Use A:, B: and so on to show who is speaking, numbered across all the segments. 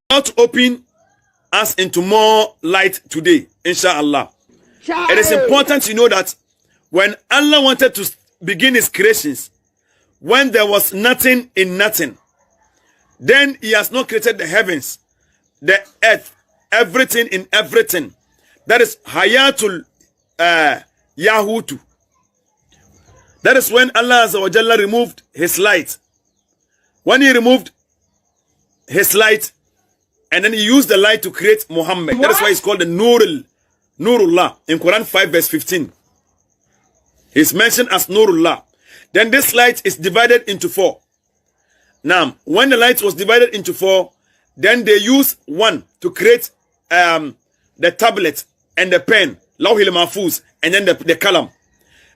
A: Not open us into more light today, inshallah. It is important to know that when Allah wanted to begin his creations, when there was nothing in nothing, then he has not created the heavens, the earth, everything in everything. That is Hayatul Yahutu. That is when Allah Azza wa Jalla removed his light. When he removed his light, and then he used the light to create Muhammad. That is why he's called the Nurullah in Quran 5 verse 15. He's mentioned as Nurullah. Then this light is divided into 4. Now, when the light was divided into 4, then they use one to create the tablet and the pen, Lawhil Mahfuz, and then the kalam.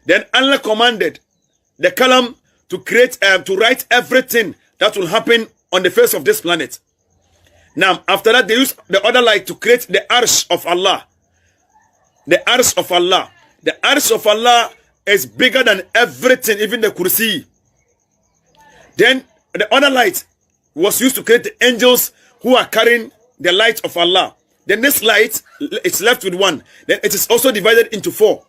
A: Then Allah commanded the kalam to create, to write everything that will happen on the face of this planet. Now, after that, they use the other light to create the Arsh of Allah. The Arsh of Allah. The Arsh of Allah is bigger than everything, even the Kursi. Then the other light was used to create the angels who are carrying the light of Allah. Then this light is left with one. Then it is also divided into 4.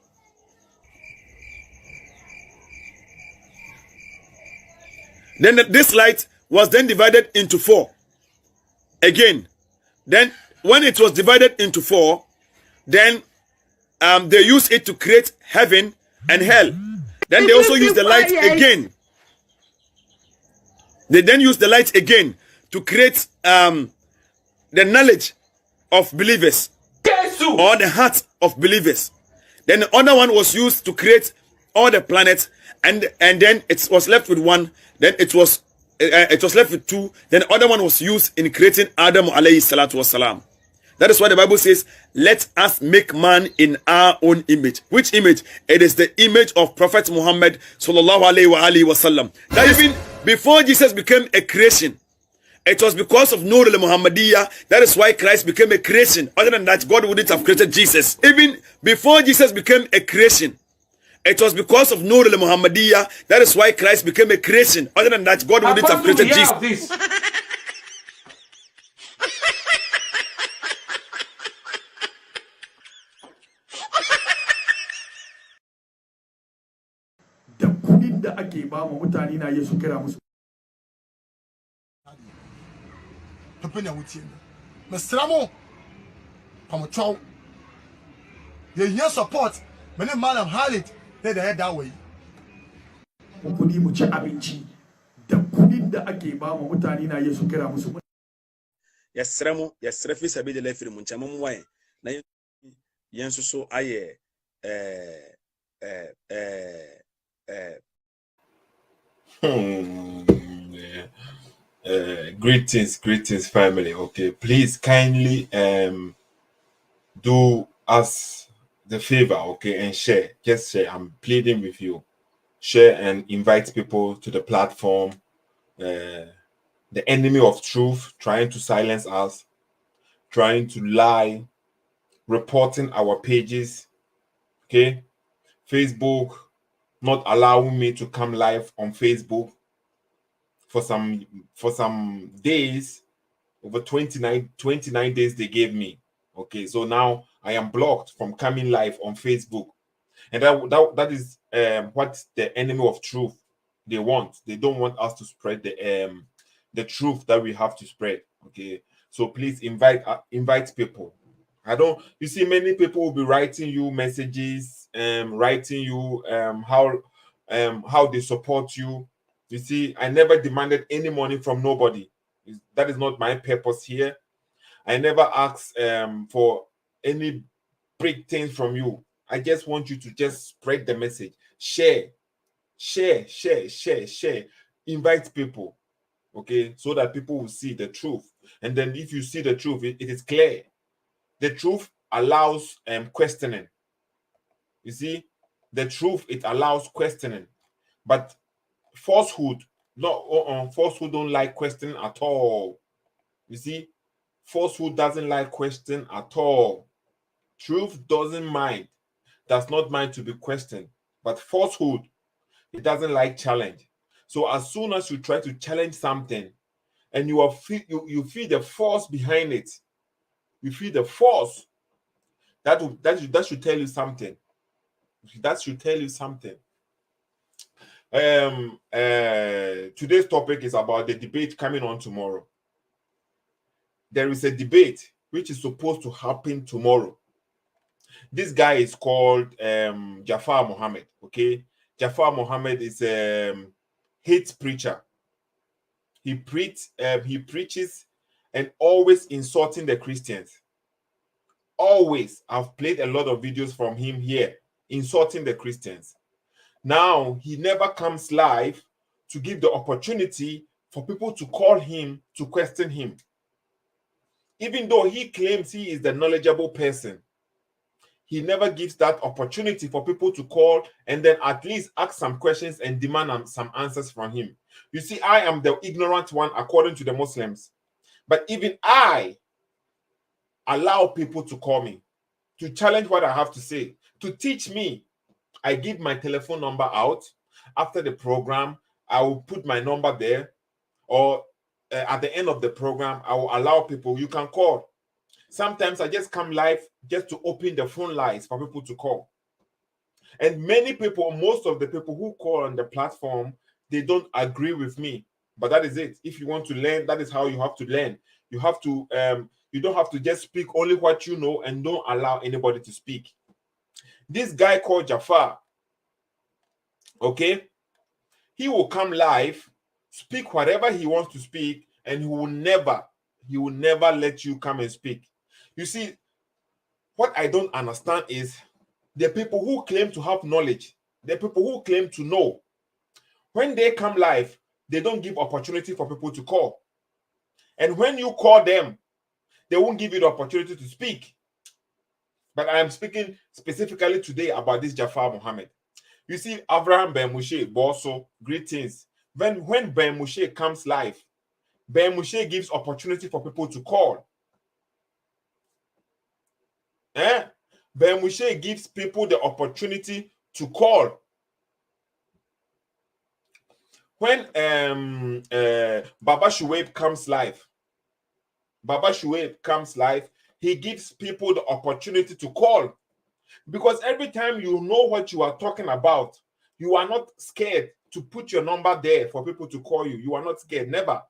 A: Then this light was then divided into 4 again. Then when it was divided into 4, then they use it to create heaven and hell. Then they also use the light again. They then use the light again to create the knowledge of believers or the heart of believers. Then the other one was used to create all the planets, and then it was left with 1. Then it was left with 2. Then the other one was used in creating Adam alayhi salatu wasalam. That is why the Bible says, let us make man in our own image. Which image? It is the image of Prophet Muhammad sallallahu alayhi wasallam. That even before Jesus became a creation, it was because of Nur al-Muhammadiyah. That is why Christ became a creation. Other than that, God wouldn't have created Jesus. Even before Jesus became a creation, it was because of Nur al-Muhammadiyah. That is why Christ became a creation. Other than that, God wouldn't have created Jesus.
B: Da ake ba mu mutane na Yesu kira musu
C: pepenya wutie me sramo pamocho ye here support me ne madam Hadith they the head that way
B: kudi mu ci abinci da kudin da ake ba mu mutane na Yesu kira musu
A: yasramo yasrafi sabi de lafiri mun chama mu waye na yensu so aye
D: Greetings family. Okay, please kindly do us the favor, okay, and share. Just share. I'm pleading with you. Share and invite people to the platform. The enemy of truth trying to silence us, trying to lie, reporting our pages. Okay, Facebook not allowing me to come live on Facebook for some days. Over 29 days they gave me. Okay, so now I am blocked from coming live on Facebook, and that is what the enemy of truth they want. They don't want us to spread the truth that we have to spread. Okay, so please invite people. You see, many people will be writing you messages, writing you how they support you. You see, I never demanded any money from nobody. That is not my purpose here. I never asked for any big things from you. I just want you to just spread the message. Share. Invite people, okay, so that people will see the truth. And then if you see the truth, it is clear. The truth allows questioning. You see, the truth, it allows questioning. But falsehood, falsehood don't like questioning at all. You see, falsehood doesn't like question at all. Truth does not mind to be questioned. But falsehood, it doesn't like challenge. So as soon as you try to challenge something, and you feel the force behind it. You feel the force. That should tell you something. That should tell you something. Today's topic is about the debate coming on tomorrow. There is a debate which is supposed to happen tomorrow. This guy is called Jafar Muhammad. Okay, Jafar Muhammad is a hate preacher. He preaches and always insulting the Christians. Always. I've played a lot of videos from him here insulting the Christians. Now he never comes live to give the opportunity for people to call him to question him. Even though he claims he is the knowledgeable person, he never gives that opportunity for people to call and then at least ask some questions and demand some answers from him. You see, I am the ignorant one according to the Muslims. But even I allow people to call me, to challenge what I have to say, to teach me. I give my telephone number out. After the program, I will put my number there. Or at the end of the program, I will allow people, you can call. Sometimes I just come live just to open the phone lines for people to call. And many people, most of the people who call on the platform, they don't agree with me. But that is it. If you want to learn, that is how you have to learn. You have to, you don't have to just speak only what you know and don't allow anybody to speak. This guy called Jafar, okay, he will come live, speak whatever he wants to speak, and he will never let you come and speak. You see, what I don't understand is the people who claim to have knowledge, the people who claim to know, when they come live, they don't give opportunity for people to call. And when you call them, they won't give you the opportunity to speak. But I am speaking specifically today about this Jafar Muhammad. You see, Avraham Ben Moshe, Bosso, greetings. When Ben Moshe comes live, Ben Moshe gives opportunity for people to call. Ben Moshe gives people the opportunity to call. When Baba Shuaib comes live, he gives people the opportunity to call. Because every time you know what you are talking about, you are not scared to put your number there for people to call you. You are not scared, never.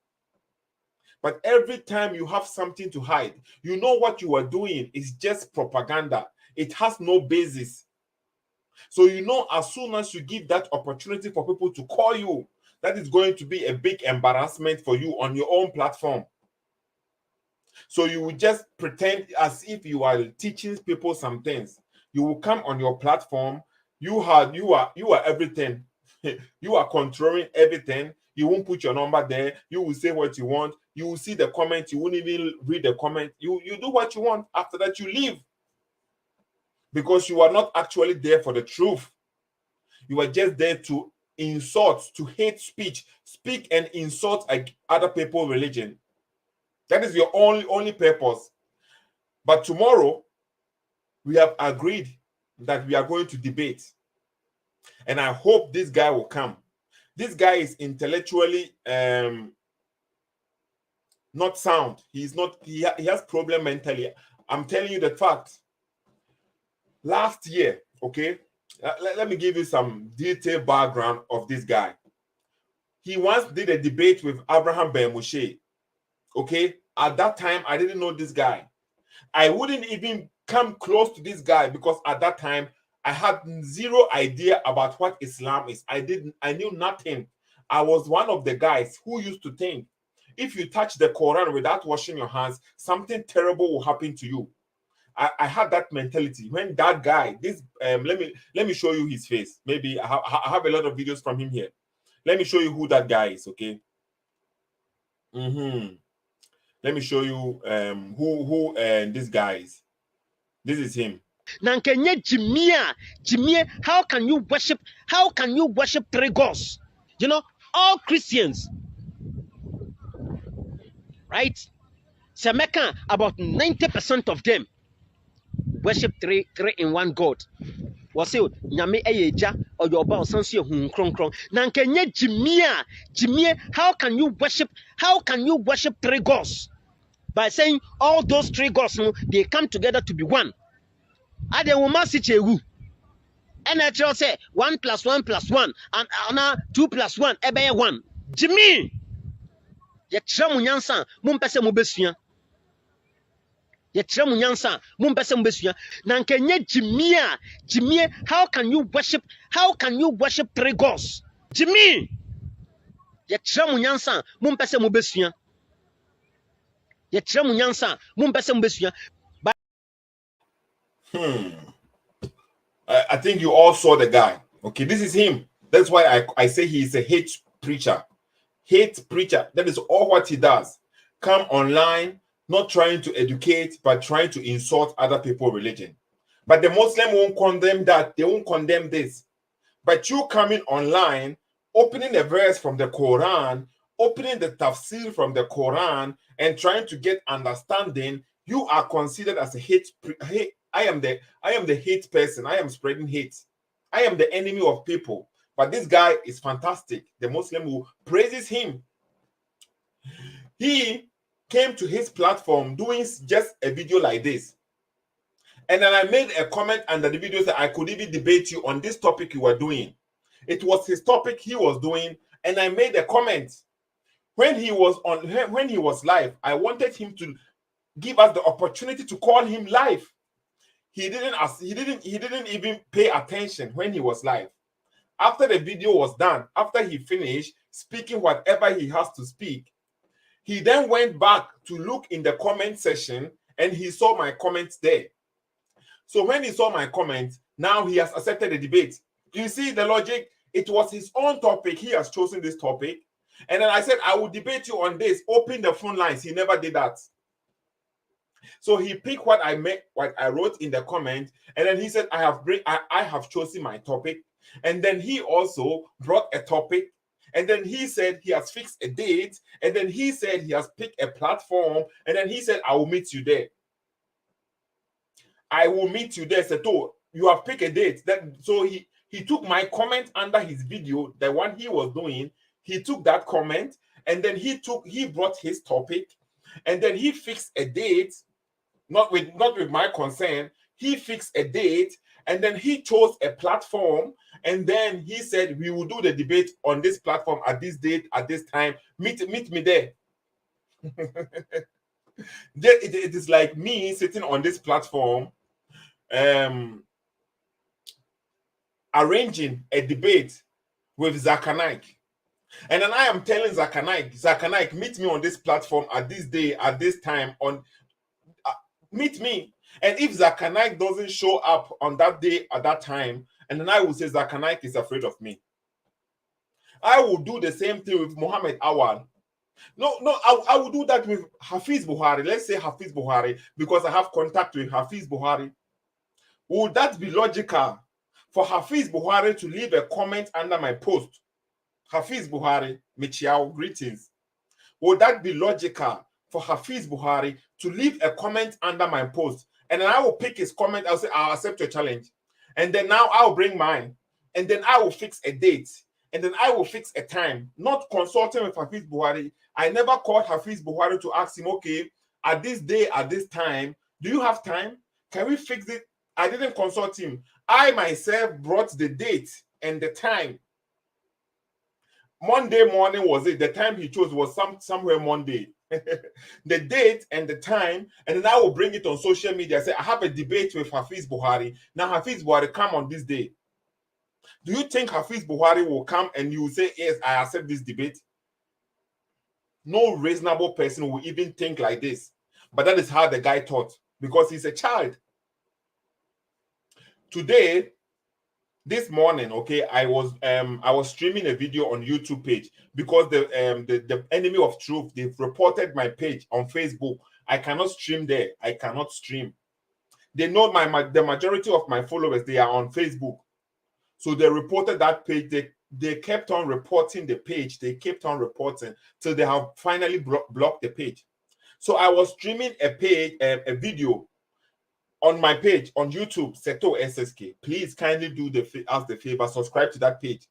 D: But every time you have something to hide, you know what you are doing is just propaganda. It has no basis. So you know as soon as you give that opportunity for people to call you, that is going to be a big embarrassment for you on your own platform. So you will just pretend as if you are teaching people some things. You will come on your platform. You are everything. You are controlling everything. You won't put your number there. You will say what you want. You will see the comment. You won't even read the comment. You do what you want. After that, you leave. Because you are not actually there for the truth. You are just there to insult, to hate speech, speak and insult other people's religion. That is your only purpose. But tomorrow, we have agreed that we are going to debate. And I hope this guy will come. This guy is intellectually not sound. He's not, he has problem mentally. I'm telling you the fact. Last year, okay, let me give you some detailed background of this guy. He once did a debate with Avraham Ben Moshe. Okay, at that time, I didn't know this guy. I wouldn't even come close to this guy because at that time, I had zero idea about what Islam is. I knew nothing. I was one of the guys who used to think if you touch the Quran without washing your hands, something terrible will happen to you. I had that mentality. When that guy, let me show you his face. Maybe I have a lot of videos from him here. Let me show you who that guy is, okay? Let me show you who this guy is. This is him.
E: How can you worship three gods? You know, all Christians, right? Sameka, about 90% of them worship three in one God. was say nyame eyeja or your bow sansi kron na nkenye jimie how can you worship three gods by saying all those three gods no they come together to be one ade wo ma si chewu and I tell say 1 + 1 + 1 and 2 + 1 ebe 1 jimie ye kira mu nyansa mu mpese mu besua ye kira mu nyansa mu mpese mu besua na nkenye jimie how can you worship three gods jimie ye kira mu nyansa mu mpese mu besua ye kira mu nyansa mu mpese mu besua.
D: I think you all saw the guy. Okay, this is him. That's why I say he is a hate preacher. Hate preacher. That is all what he does. Come online, not trying to educate, but trying to insult other people's religion. But the Muslim won't condemn that. They won't condemn this. But you coming online, opening a verse from the Quran, opening the tafsir from the Quran, and trying to get understanding, you are considered as a hate. I am the hate person. I am spreading hate. I am the enemy of people. But this guy is fantastic. The Muslim who praises him. He came to his platform doing just a video like this. And then I made a comment under the video that I could even debate you on this topic you were doing. It was his topic he was doing. And I made a comment. When he was live, I wanted him to give us the opportunity to call him live. He didn't even pay attention when he was live. After the video was done, after he finished speaking whatever he has to speak, he then went back to look in the comment section and he saw my comments there. So when he saw my comments, now he has accepted the debate. You see the logic? It was his own topic. He has chosen this topic. And then I said, I will debate you on this. Open the phone lines. He never did that. So he picked what I wrote in the comment, and then he said, I have chosen my topic. And then he also brought a topic, and then he said he has fixed a date, and then he said he has picked a platform, and then he said, I will meet you there. I will meet you there. So you have picked a date. So he took my comment under his video, the one he was doing. He took that comment, and then he brought his topic, and then he fixed a date. Not with my consent. He fixed a date, and then he chose a platform, and then he said we will do the debate on this platform at this date, at this time. Meet me there. It is like me sitting on this platform, arranging a debate with Zakanik. And then I am telling Zakanik, meet me on this platform at this day, at this time, meet me. And if Zakanik doesn't show up on that day at that time, and then I will say Zakanik is afraid of me. I will do the same thing with Mohammed Awal. No, I will do that with Hafiz Buhari. Let's say Hafiz Buhari, because I have contact with Hafiz Buhari. Would that be logical for Hafiz Buhari to leave a comment under my post? Hafiz Buhari, Michiao, greetings. Would that be logical for Hafiz Buhari to leave a comment under my post? And then I will pick his comment. I'll say, I'll accept your challenge. And then now I'll bring mine. And then I will fix a date. And then I will fix a time. Not consulting with Hafiz Buhari. I never called Hafiz Buhari to ask him, okay, at this day, at this time, do you have time? Can we fix it? I didn't consult him. I myself brought the date and the time. Monday morning was it. The time he chose was somewhere Monday. The date and the time, and then I will bring it on social media. Say, I have a debate with Hafiz Buhari. Now Hafiz Buhari come on this day. Do you think Hafiz Buhari will come and you will say, yes, I accept this debate? No reasonable person will even think like this. But that is how the guy thought, because he's a child. Today, this morning, okay, I was streaming a video on YouTube page because the enemy of truth, they've reported my page on Facebook. I cannot stream there. I cannot stream. They know the majority of my followers, they are on Facebook. So they reported that page. They kept on reporting the page. They kept on reporting till they have finally blocked the page. So I was streaming a video on my page on YouTube, Seto SSK. Please kindly do us the favor, subscribe to that page.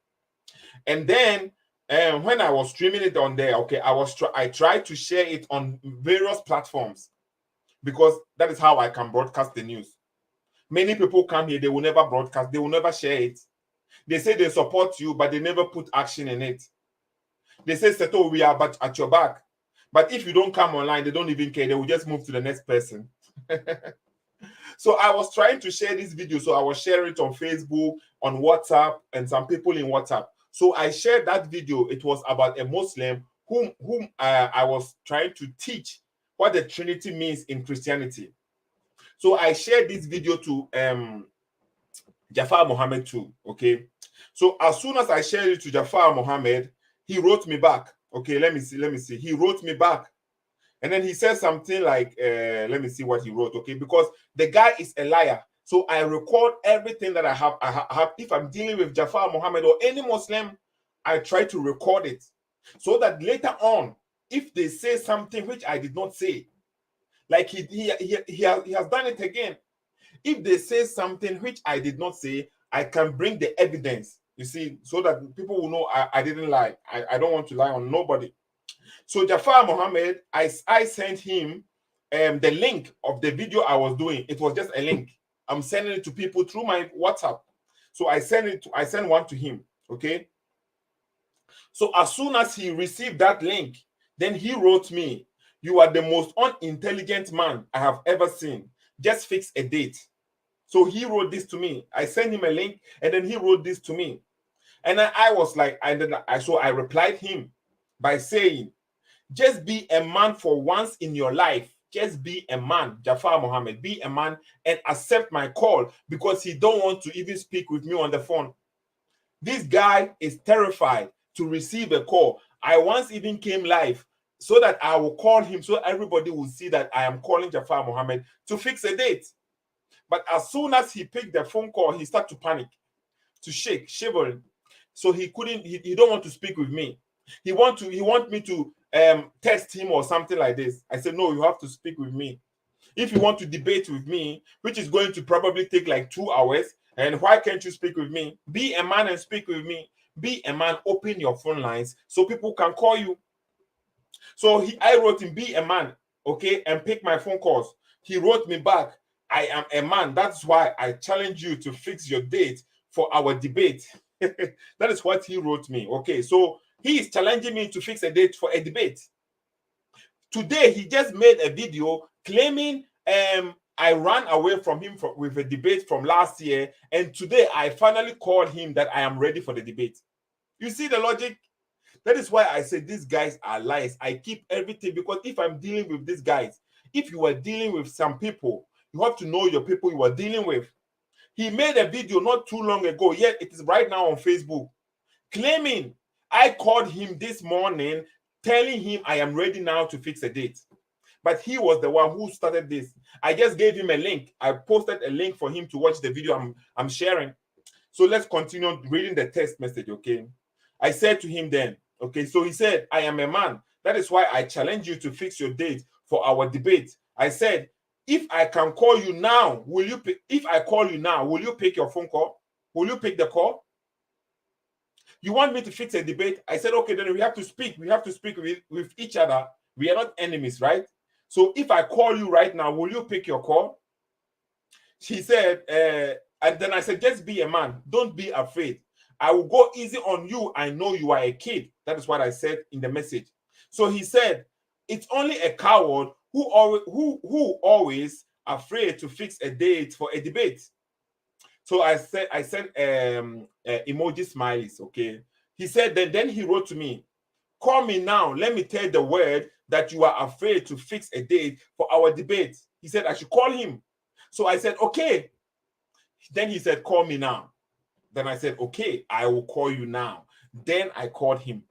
D: And then when I was streaming it on there, okay, I tried to share it on various platforms because that is how I can broadcast the news. Many people come here, they will never broadcast, they will never share it. They say they support you, but they never put action in it. They say, Seto, we are but at your back. But if you don't come online, they don't even care. They will just move to the next person. So I was trying to share this video. So I was sharing it on Facebook, on WhatsApp, and some people in WhatsApp. So I shared that video. It was about a Muslim whom I was trying to teach what the Trinity means in Christianity. So I shared this video to Jafar Muhammad too. Okay. So as soon as I shared it to Jafar Muhammad, he wrote me back. Okay, let me see. He wrote me back. And then he said something like, let me see what he wrote, okay? Because the guy is a liar. So I record everything that I have. If I'm dealing with Jafar Muhammad or any Muslim, I try to record it. So that later on, if they say something which I did not say, like he has done it again. If they say something which I did not say, I can bring the evidence, you see, so that people will know I didn't lie. I don't want to lie on nobody. So Jafar Muhammad, I sent him the link of the video I was doing. It was just a link. I'm sending it to people through my WhatsApp. So I sent one to him. Okay. So as soon as he received that link, then he wrote me, "You are the most unintelligent man I have ever seen. Just fix a date." So he wrote this to me. I sent him a link, and then he wrote this to me. And then I was like, so I replied him by saying, "Just be a man for once in your life. Just be a man, Jafar Muhammad. Be a man and accept my call," because he don't want to even speak with me on the phone. This guy is terrified to receive a call. I once even came live so that I will call him so everybody will see that I am calling Jafar Muhammad to fix a date. But as soon as he picked the phone call, he started to panic, to shake, shivering. So he don't want to speak with me. He want me to test him or something like this. I said, no, you have to speak with me. If you want to debate with me, which is going to probably take like 2 hours, and why can't you speak with me? Be a man and speak with me. Be a man, open your phone lines so people can call you. So I wrote him, be a man, okay, and pick my phone calls. He wrote me back, "I am a man. That's why I challenge you to fix your date for our debate." That is what he wrote me. Okay, so he is challenging me to fix a date for a debate. Today, he just made a video claiming I ran away from him with a debate from last year, and today I finally called him that I am ready for the debate. You see the logic? That is why I say these guys are liars. I keep everything, because if I'm dealing with these guys, if you are dealing with some people, you have to know your people you are dealing with. He made a video not too long ago, yet it is right now on Facebook, claiming I called him this morning, telling him I am ready now to fix a date. But he was the one who started this. I just gave him a link. I posted a link for him to watch the video I'm sharing. So let's continue reading the text message, okay? I said to him then, okay, so he said, "I am a man. That is why I challenge you to fix your date for our debate." I said, "If I can call you now, will you pick? If I call you now, will you pick your phone call? Will you pick the call? You want me to fix a debate?" I said, "Okay, then we have to speak. We have to speak with each other. We are not enemies, right? So if I call you right now, will you pick your call?" She said, and then I said, "Just be a man. Don't be afraid. I will go easy on you. I know you are a kid." That is what I said in the message. So he said, "It's only a coward who always afraid to fix a date for a debate." So I sent emoji smileys, okay? He said, then he wrote to me, "Call me now. Let me tell the word that you are afraid to fix a date for our debate." He said I should call him. So I said, "Okay." Then he said, "Call me now." Then I said, "Okay, I will call you now." Then I called him.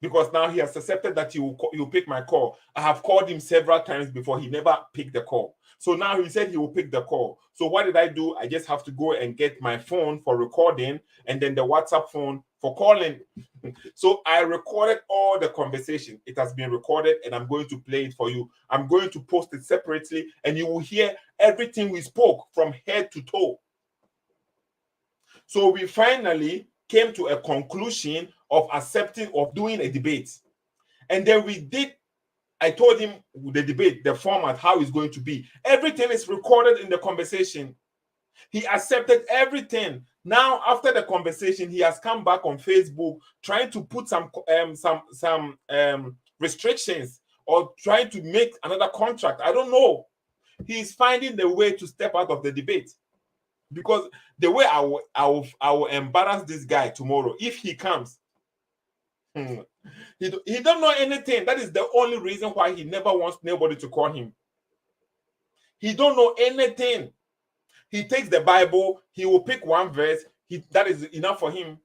D: because now he has accepted that he will pick my call. I have called him several times before. He never picked the call. So now he said he will pick the call. So what did I do? I just have to go and get my phone for recording and then the WhatsApp phone for calling. So I recorded all the conversation. It has been recorded and I'm going to play it for you. I'm going to post it separately and you will hear everything we spoke from head to toe. So we finally came to a conclusion of accepting, of doing a debate. And then we did, I told him the debate, the format, how it's going to be. Everything is recorded in the conversation. He accepted everything. Now, after the conversation, he has come back on Facebook trying to put some restrictions or trying to make another contract. I don't know. He's finding the way to step out of the debate. Because the way I will embarrass this guy tomorrow, if he comes, he don't know anything. That is the only reason why he never wants nobody to call him. He don't know anything. He takes the Bible, he will pick one verse, that is enough for him.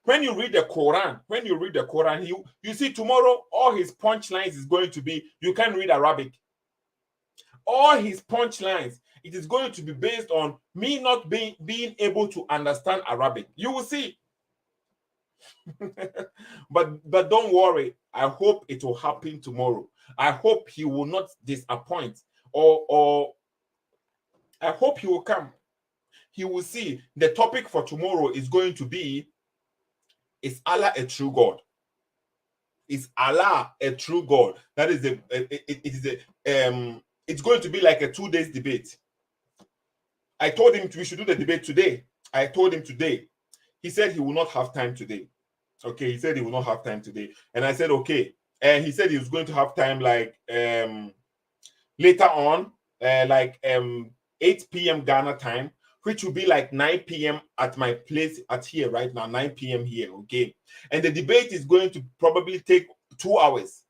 D: When you read the Quran, you see tomorrow, all his punchlines is going to be, you can't read Arabic. All his punchlines, it is going to be based on me not being able to understand Arabic. You will see. but don't worry. I hope it will happen tomorrow. I hope he will not disappoint, or I hope he will come. He will see. The topic for tomorrow is going to be, is Allah a true God? Is Allah a true God? That is it's going to be like a 2 days debate. I told him we should do the debate today. I told him today. He said he will not have time today. Okay, he said he will not have time today. And I said, okay. And he said he was going to have time like later on, like 8 p.m. Ghana time, which will be like 9 p.m. at my place at here right now, 9 p.m. here, okay? And the debate is going to probably take 2 hours.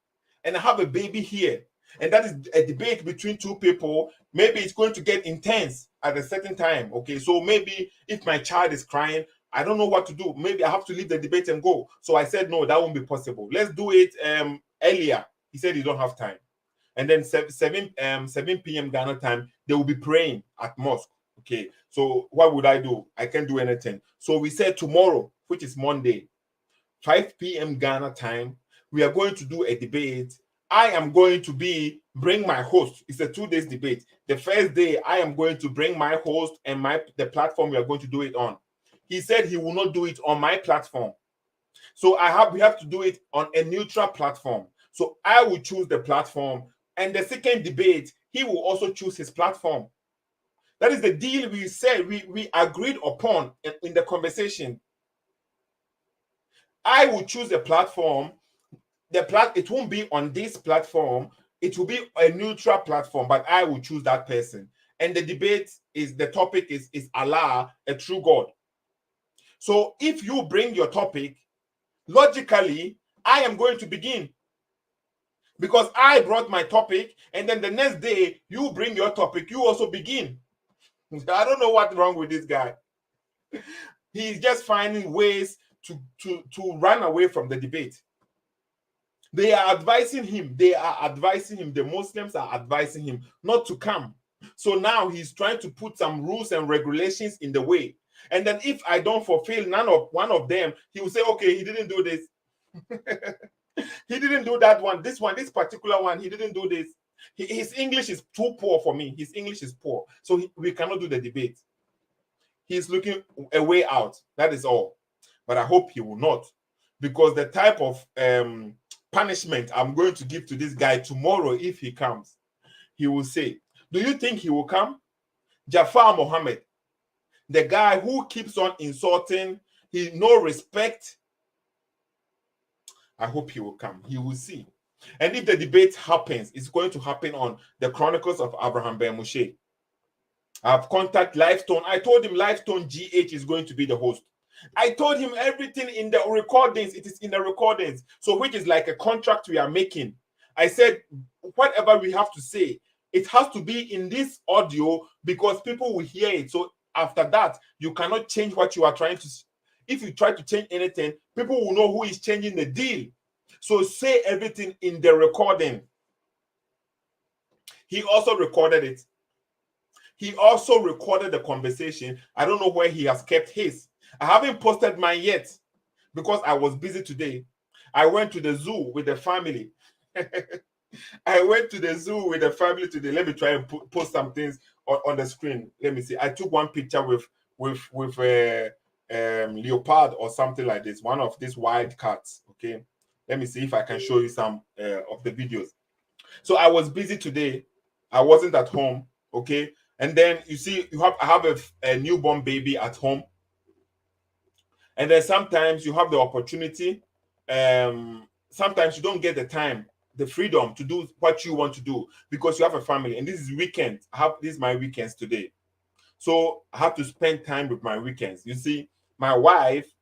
D: And I have a baby here. And that is a debate between two people. Maybe it's going to get intense at a certain time, okay? So maybe if my child is crying, I don't know what to do. Maybe I have to leave the debate and go. So I said, no, that won't be possible. Let's do it earlier. He said he don't have time. And then 7 p.m. Ghana time, they will be praying at mosque. Okay, so what would I do? I can't do anything. So we said tomorrow, which is Monday, 5 p.m. Ghana time, we are going to do a debate. I am going to bring my host. It's a 2 days debate. The first day, I am going to bring my host and the platform we are going to do it on. He said he will not do it on my platform. So we have to do it on a neutral platform. So I will choose the platform. And the second debate, he will also choose his platform. That is the deal we said, we agreed upon in the conversation. I will choose a platform. It won't be on this platform. It will be a neutral platform, but I will choose that person. And the debate the topic is Allah a true God? So if you bring your topic, logically, I am going to begin. Because I brought my topic, and then the next day, you bring your topic, you also begin. I don't know what's wrong with this guy. He's just finding ways to run away from the debate. They are advising him. The Muslims are advising him not to come. So now he's trying to put some rules and regulations in the way. And then if I don't fulfill one of them, he will say, okay, he didn't do this. He didn't do that one. This particular one, he didn't do this. His English is too poor for me. His English is poor. So we cannot do the debate. He's looking a way out. That is all. But I hope he will not. Because the type of punishment I'm going to give to this guy tomorrow, if he comes, he will say, do you think he will come? Jafar Muhammad, the guy who keeps on insulting, he no respect. I hope he will come. He will see. And if the debate happens, it's going to happen on the Chronicles of Avraham Ben Moshe. I've contacted Livestone. I told him Livestone GH is going to be the host. I told him everything in the recordings. It is in the recordings. So which is like a contract we are making. I said, whatever we have to say, it has to be in this audio because people will hear it. So after that, you cannot change what you are trying to. If you try to change anything, people will know who is changing the deal. So say everything in the recording. He also recorded it. He also recorded the conversation. I don't know where he has kept his. I haven't posted mine yet because I was busy today. I went to the zoo with the family. I went to the zoo with the family today. Let me try and post some things on the screen. Let me see. I took one picture with leopard or something like this. One of these wild cats. Okay. Let me see if I can show you some of the videos. So I was busy today. I wasn't at home. Okay. And then you see, I have a newborn baby at home. And then sometimes you have the opportunity. Sometimes you don't get the time, the freedom to do what you want to do because you have a family. And this is weekend. This is my weekends today. So I have to spend time with my weekends. You see, my wife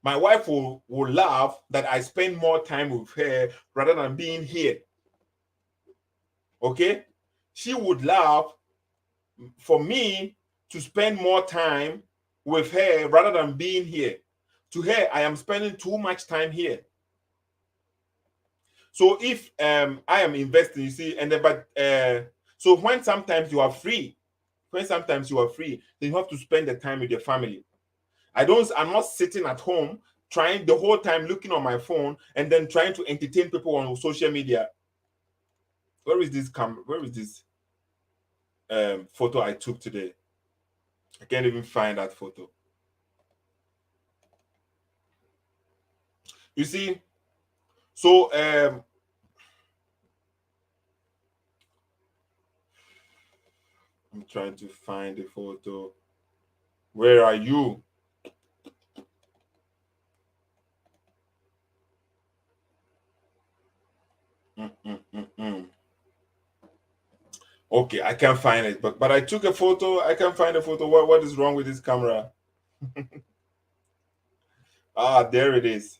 D: will love that I spend more time with her rather than being here. Okay? She would love for me to spend more time with her rather than being here. To her, I am spending too much time here. So if I am investing, you see, and then so when sometimes you are free, then you have to spend the time with your family. I'm not sitting at home trying the whole time looking on my phone and then trying to entertain people on social media. Where is this photo I took today? I can't even find that photo. You see, so I'm trying to find the photo. Where are you? Okay, I can't find it, but I took a photo. I can't find a photo. What is wrong with this camera? There it is.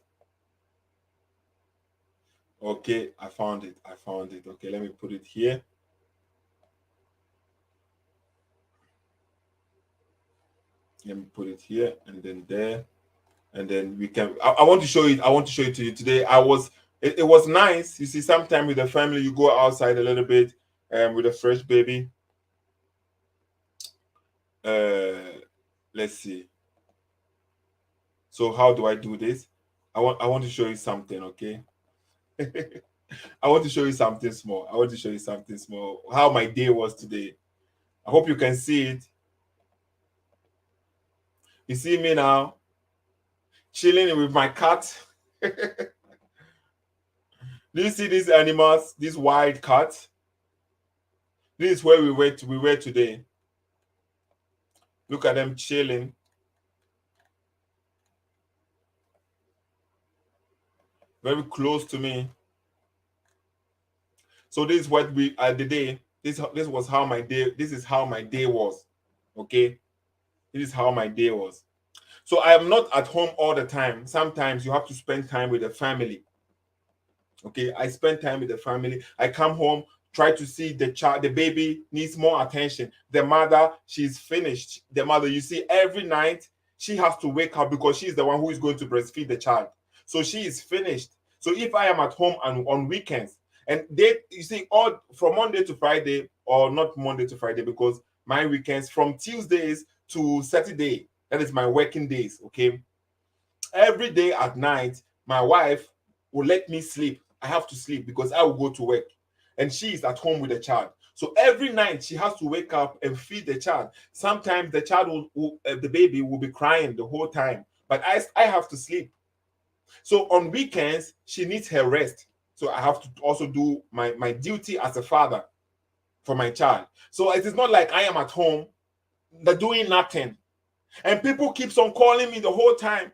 D: Okay, I found it. Okay, let me put it here. Let me put it here and then there, and then we can. I want to show it. I want to show it to you today. It was nice. You see, sometime with the family, you go outside a little bit, with a fresh baby. Let's see. So how do I do this? I want to show you something, okay? I want to show you something small. How my day was today. I hope you can see it. You see me now, chilling with my cat. Do you see these animals, these wild cats? This is where we were today. Look at them chilling. Very close to me. So this is what we the day. This was how my day. This is how my day was. Okay. This is how my day was. So I am not at home all the time. Sometimes you have to spend time with the family. Okay, I spend time with the family. I come home, try to see the child. The baby needs more attention. The mother, she's finished. The mother, you see, every night she has to wake up because she's the one who is going to breastfeed the child. So she is finished. So if I am at home and on weekends, and you see, all from Monday to Friday, or not Monday to Friday, because my weekends from Tuesdays to Saturday, that is my working days. Okay, every day at night, my wife will let me sleep. I have to sleep because I will go to work, and she is at home with the child. So every night she has to wake up and feed the child. Sometimes the child the baby will be crying the whole time, but I have to sleep. So on weekends she needs her rest. So I have to also do my duty as a father for my child. So it is not like I am at home, they're doing nothing. And people keeps on calling me the whole time.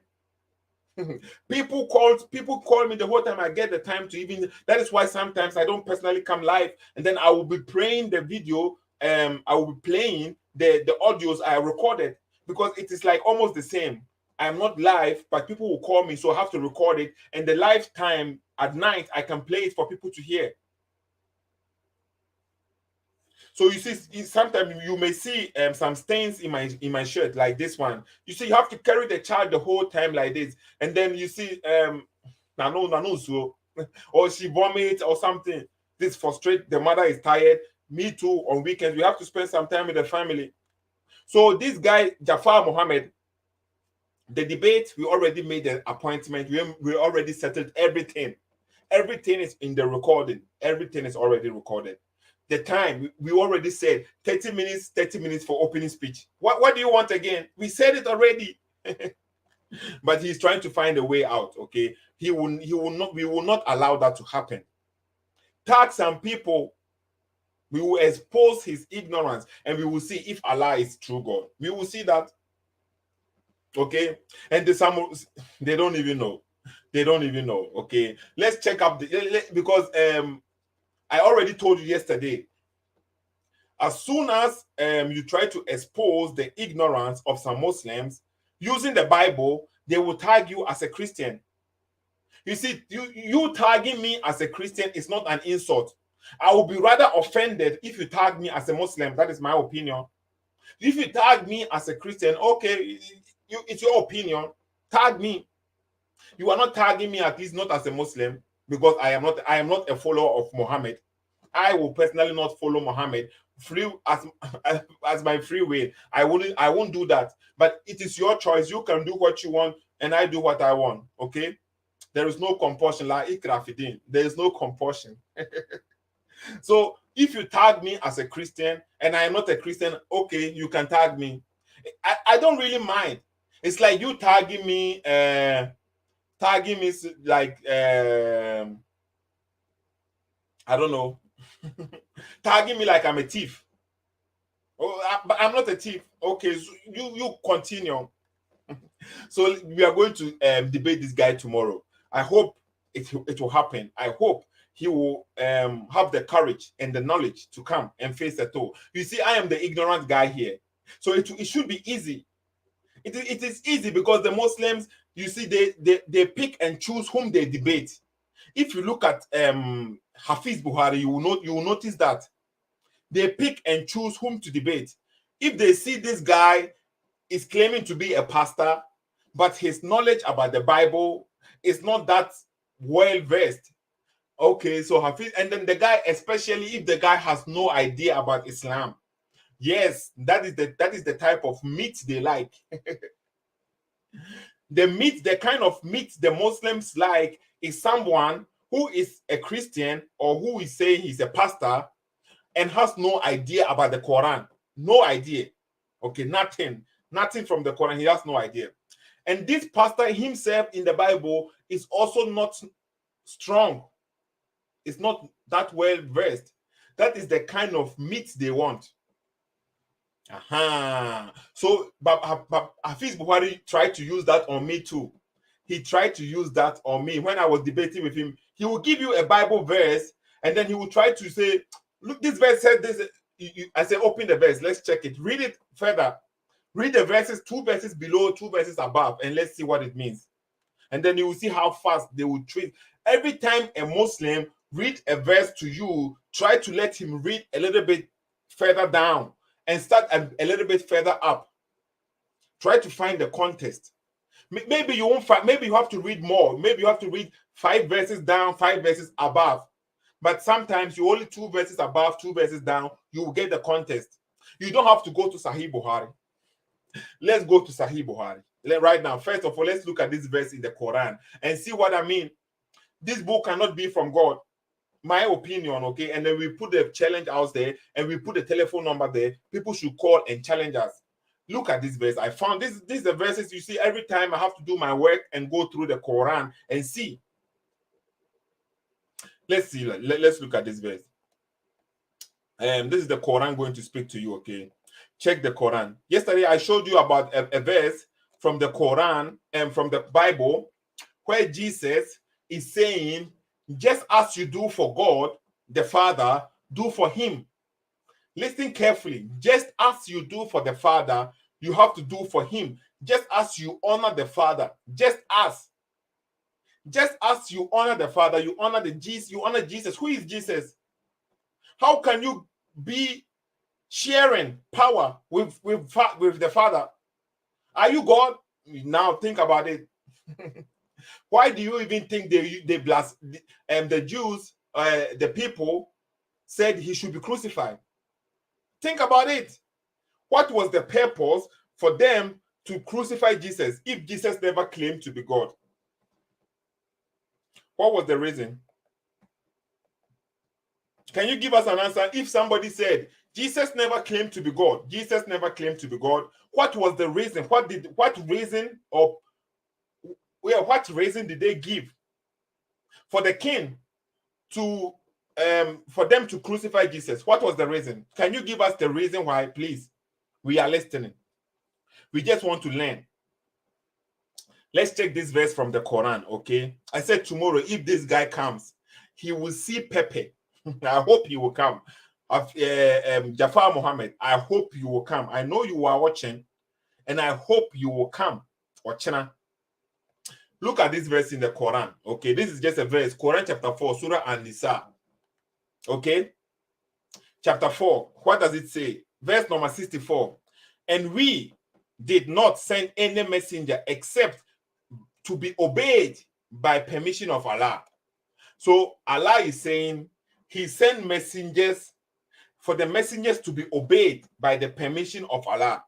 D: People call me the whole time. I get the time to even. That is why sometimes I don't personally come live, and then I will be playing the video. I will be playing the audios I recorded because it is like almost the same. I'm not live, but people will call me, so I have to record it. And the live time at night, I can play it for people to hear. So you see, sometimes you may see some stains in my shirt, like this one. You see, you have to carry the child the whole time like this, and then you see So, or she vomits or something. This frustrates the mother, is tired. Me too. On weekends, we have to spend some time with the family. So this guy, Jafar Muhammad, the debate, we already made an appointment. We already settled everything. Everything is in the recording. Everything is already recorded. The time, we already said 30 minutes for opening speech. What do you want again? We said it already. But he's trying to find a way out, okay? We will not allow that to happen. Tag some people, we will expose his ignorance, and we will see if Allah is true God. We will see that, okay? And they don't even know. They don't even know, okay? Let's check up because I already told you yesterday. As soon as you try to expose the ignorance of some Muslims using the Bible, they will tag you as a Christian. You see, you tagging me as a Christian is not an insult. I will be rather offended if you tag me as a Muslim. That is my opinion. If you tag me as a Christian, okay, it's your opinion. Tag me. You are not tagging me, at least not as a Muslim, because I am not a follower of Mohammed. I will personally not follow Mohammed free as my free will. I won't do that. But it is your choice. You can do what you want, and I do what I want. Okay? There is no compulsion. La ikra fi din. There is no compulsion. So if you tag me as a Christian and I am not a Christian, okay, you can tag me. I don't really mind. It's like you tagging me. Tagging me like I don't know. Tagging me like I'm a thief. Oh, but I'm not a thief. Okay, so you continue. So we are going to debate this guy tomorrow. I hope it will happen. I hope he will have the courage and the knowledge to come and face the toe. You see, I am the ignorant guy here, so it should be easy. It is easy because the Muslims, you see, they pick and choose whom they debate. If you look at Hafiz Buhari, you will notice that they pick and choose whom to debate. If they see this guy is claiming to be a pastor, but his knowledge about the Bible is not that well versed. Okay, so Hafiz, and then the guy, especially if the guy has no idea about Islam, yes, that is the type of meat they like. The kind of meat the Muslims like is someone who is a Christian or who is saying he's a pastor and has no idea about the Quran. No idea. Okay, nothing from the Quran. He has no idea. And this pastor himself in the Bible is also not strong. It's not that well versed. That is the kind of meat they want. So Hafiz Buhari tried to use that on me too. He tried to use that on me. When I was debating with him, he will give you a Bible verse and then he will try to say, look, this verse said this. I say, open the verse. Let's check it. Read it further. Read the verses, 2 verses below, 2 verses above, and let's see what it means. And then you will see how fast they will treat. Every time a Muslim read a verse to you, try to let him read a little bit further down and start a little bit further up. Try to find the context. Maybe you won't find, maybe you have to read more. Maybe you have to read 5 verses down, 5 verses above. But sometimes you only 2 verses above, 2 verses down, you will get the context. You don't have to go to Sahih Buhari. Let's go to Sahih Buhari. Right now, first of all, let's look at this verse in the Quran and see what I mean. This book cannot be from God. My opinion, okay? And then we put the challenge out there and we put the telephone number there. People should call and challenge us. Look at this verse. I found this is the verses you see every time I have to do my work and go through the Quran and see. Let's see. Let's look at this verse. This is the Quran going to speak to you, okay? Check the Quran. Yesterday, I showed you about a verse from the Quran and from the Bible where Jesus is saying, just as you do for God, the Father, do for him. Listen carefully. Just as you do for the Father, you have to do for him. Just as you honor the Father, just as you honor the Father, you honor Jesus. You honor Jesus. Who is Jesus? How can you be sharing power with the Father? Are you God? Now think about it. Why do you even think the Jews, the people, said he should be crucified? Think about it. What was the purpose for them to crucify Jesus if Jesus never claimed to be God? What was the reason? Can you give us an answer? If somebody said Jesus never claimed to be God, Jesus never claimed to be God, what was the reason? What reason did they give for the king to for them to crucify Jesus? What was the reason? Can you give us the reason why, please? We are listening. We just want to learn. Let's check this verse from the Quran, okay? I said tomorrow, if this guy comes, he will see Pepe. I hope he will come. Jafar Muhammad, I hope you will come. I know you are watching, and I hope you will come. Watching. Look at this verse in the Quran, okay? This is just a verse. Quran chapter 4, Surah An-Nisa, okay? Chapter 4, what does it say? Verse number 64. And we did not send any messenger except to be obeyed by permission of Allah. So Allah is saying he sent messengers for the messengers to be obeyed by the permission of Allah.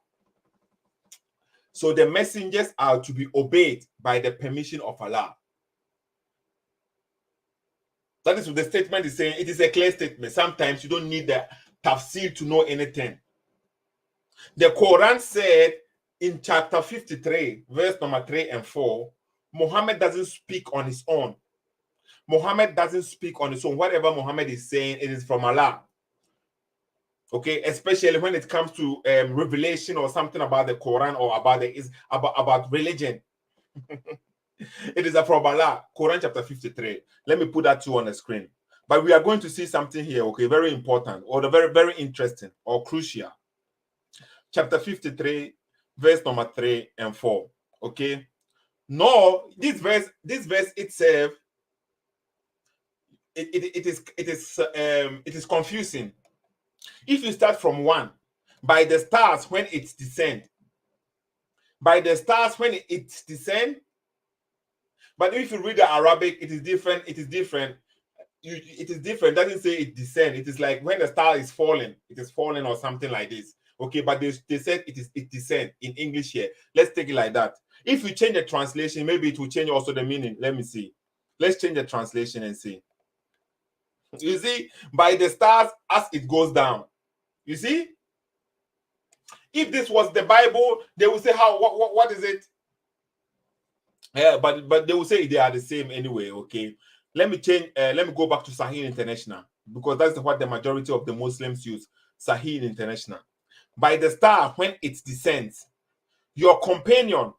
D: So the messengers are to be obeyed by the permission of Allah. That is what the statement is saying. It is a clear statement. Sometimes you don't need the tafsir to know anything. The Quran said in chapter 53, verse number 3 and 4, Muhammad doesn't speak on his own. Muhammad doesn't speak on his own. Whatever Muhammad is saying, it is from Allah. Okay, especially when it comes to revelation or something about the Quran or about religion. It is from Allah. Quran chapter 53. Let me put that too on the screen. But we are going to see something here, okay, very important or very, very interesting or crucial. Chapter 53, verse number 3 and 4. Okay. No, this verse itself, it is confusing. If you start from 1, by the stars when it's descend, by the stars when it's descend. But if you read the Arabic, it is different. It is different. It is different. It doesn't say it descend. It is like when the star is falling, it is falling or something like this. Okay, but they said it descend in English here. Let's take it like that. If you change the translation, maybe it will change also the meaning. Let me see. Let's change the translation and see. You see, by the stars as it goes down. You see? If this was the Bible, they would say, what is it? Yeah, but they will say they are the same anyway. Okay. Let me change. Let me go back to Sahih International because that's what the majority of the Muslims use. Sahih International. By the star when it descends, your companion.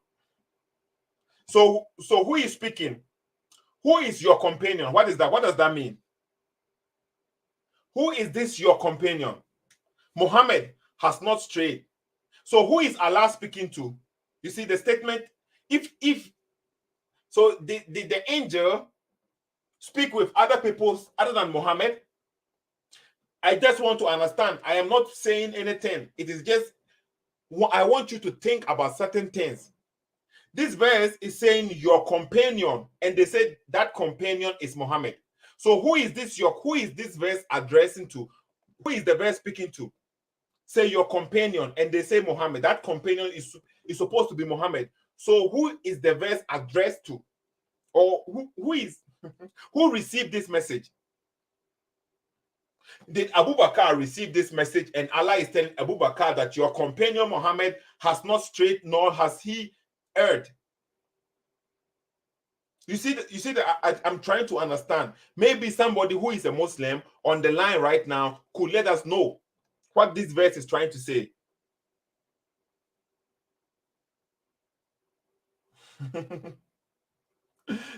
D: So who is speaking? Who is your companion? What is that? What does that mean? Who is this your companion? Muhammad has not strayed. So who is Allah speaking to? You see the statement. If so, the angel speak with other people other than Muhammad. I just want to understand. I am not saying anything. It is just I want you to think about certain things. This verse is saying your companion, and they said that companion is Muhammad. So who is this verse addressing to? Who is the verse speaking to? Say your companion, and they say Muhammad. That companion is supposed to be Muhammad. So who is the verse addressed to? Or who received this message? Did Abu Bakr receive this message? And Allah is telling Abu Bakr that your companion Muhammad has not strayed, nor has he erred. You see that I'm trying to understand. Maybe somebody who is a Muslim on the line right now could let us know what this verse is trying to say.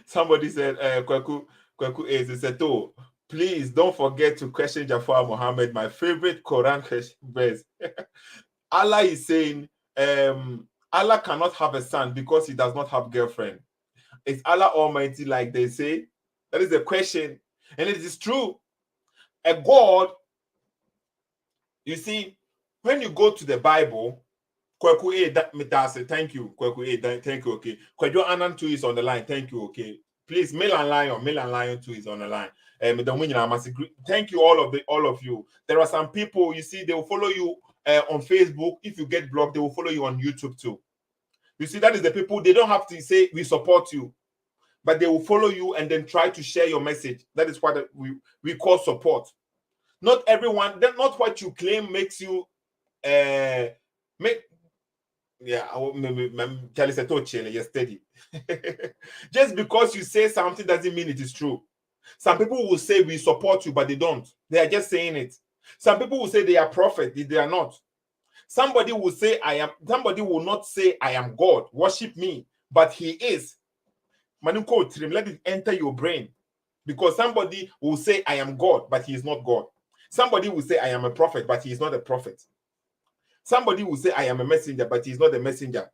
D: Somebody said, Kwaku Ezeseto, please don't forget to question Jafar Muhammad, my favorite Quran verse. Allah is saying, Allah cannot have a son because he does not have girlfriend. Is Allah Almighty like they say? That is the question. And it is true. A God, you see, when you go to the Bible, Kweku A, that's it. Thank you. Kweku A, thank you. Okay. Kwejo Anan 2 is on the line. Thank you. Okay. Please, Mail and Lion 2 is on the line. Thank you, all of you. There are some people, you see, they will follow you on Facebook. If you get blocked, they will follow you on YouTube too. You see, that is the people, they don't have to say we support you, but they will follow you and then try to share your message. That is what we call support. Not everyone, not what you claim makes you make. Yeah, Charlie said, you're steady. Just because you say something doesn't mean it is true. Some people will say we support you, but they don't. They are just saying it. Some people will say they are prophet, they are not. Somebody will say somebody will not say I am God, worship me, but he is. Manuko Trim, let it enter your brain. Because somebody will say I am God, but he is not God. Somebody will say I am a prophet, but he is not a prophet. Somebody will say I am a messenger, but he is not a messenger.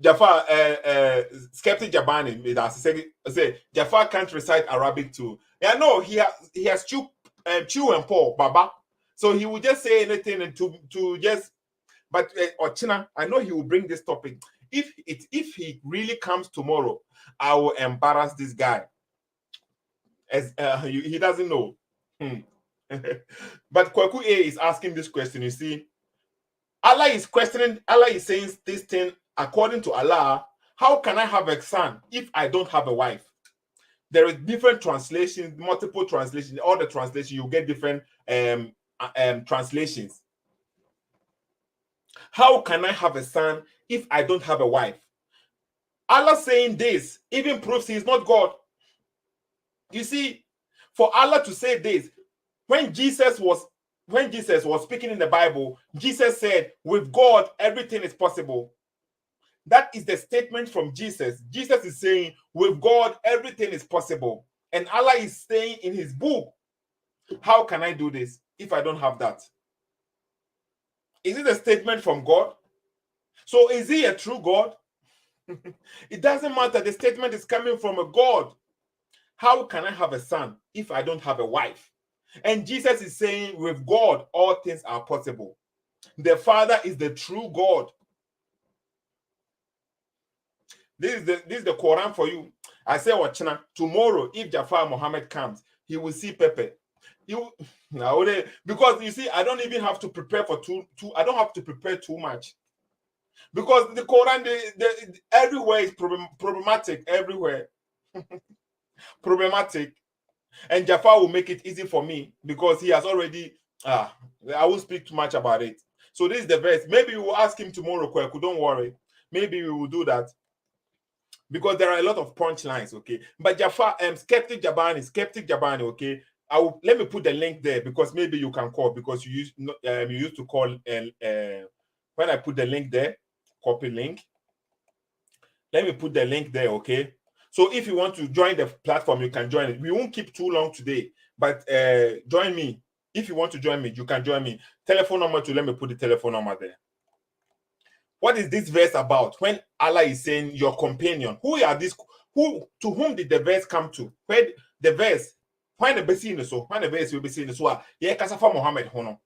D: Jafar, Skeptic Jabani, say Jafar can't recite Arabic too. Yeah, no, he has Chew and Paul, Baba. So he will just say anything and to just. But Ochina, I know he will bring this topic. If he really comes tomorrow, I will embarrass this guy. As he doesn't know. But Kweku A is asking this question. You see, Allah is questioning. Allah is saying this thing according to Allah. How can I have a son if I don't have a wife? There is different translations, multiple translations. All the translations you get different translations. How can I have a son if I don't have a wife? Allah saying this even proves he is not God. You see, for Allah to say this, when Jesus was speaking in the Bible, Jesus said, with God, everything is possible. That is the statement from Jesus. Jesus is saying, with God, everything is possible. And Allah is saying in his book, how can I do this if I don't have that? Is it a statement from God? So is he a true God? It doesn't matter. The statement is coming from a God. How can I have a son if I don't have a wife? And Jesus is saying, with God, all things are possible. The Father is the true God. This is the Quran for you. I say, Wachina, tomorrow, if Jafar Muhammad comes, he will see Pepe. Because you see, I don't even have to prepare for I don't have to prepare too much. Because the Quran, everywhere is problematic, everywhere. Problematic. And Jafar will make it easy for me because he has already, I won't speak too much about it. So this is the verse. Maybe we will ask him tomorrow, Kweku, don't worry. Maybe we will do that. Because there are a lot of punchlines, okay? But Jafar, Skeptic Jabani, okay? Let me put the link there because maybe you can call because you used to call when I put the link there, copy link. Let me put the link there, okay? So if you want to join the platform, you can join it. We won't keep too long today, but join me. If you want to join me, you can join me. Telephone number too. Let me put the telephone number there. What is this verse about? When Allah is saying your companion, to whom did the verse come to? Where the verse, when the verse will be seen so yeah, Jafar Muhammad hono.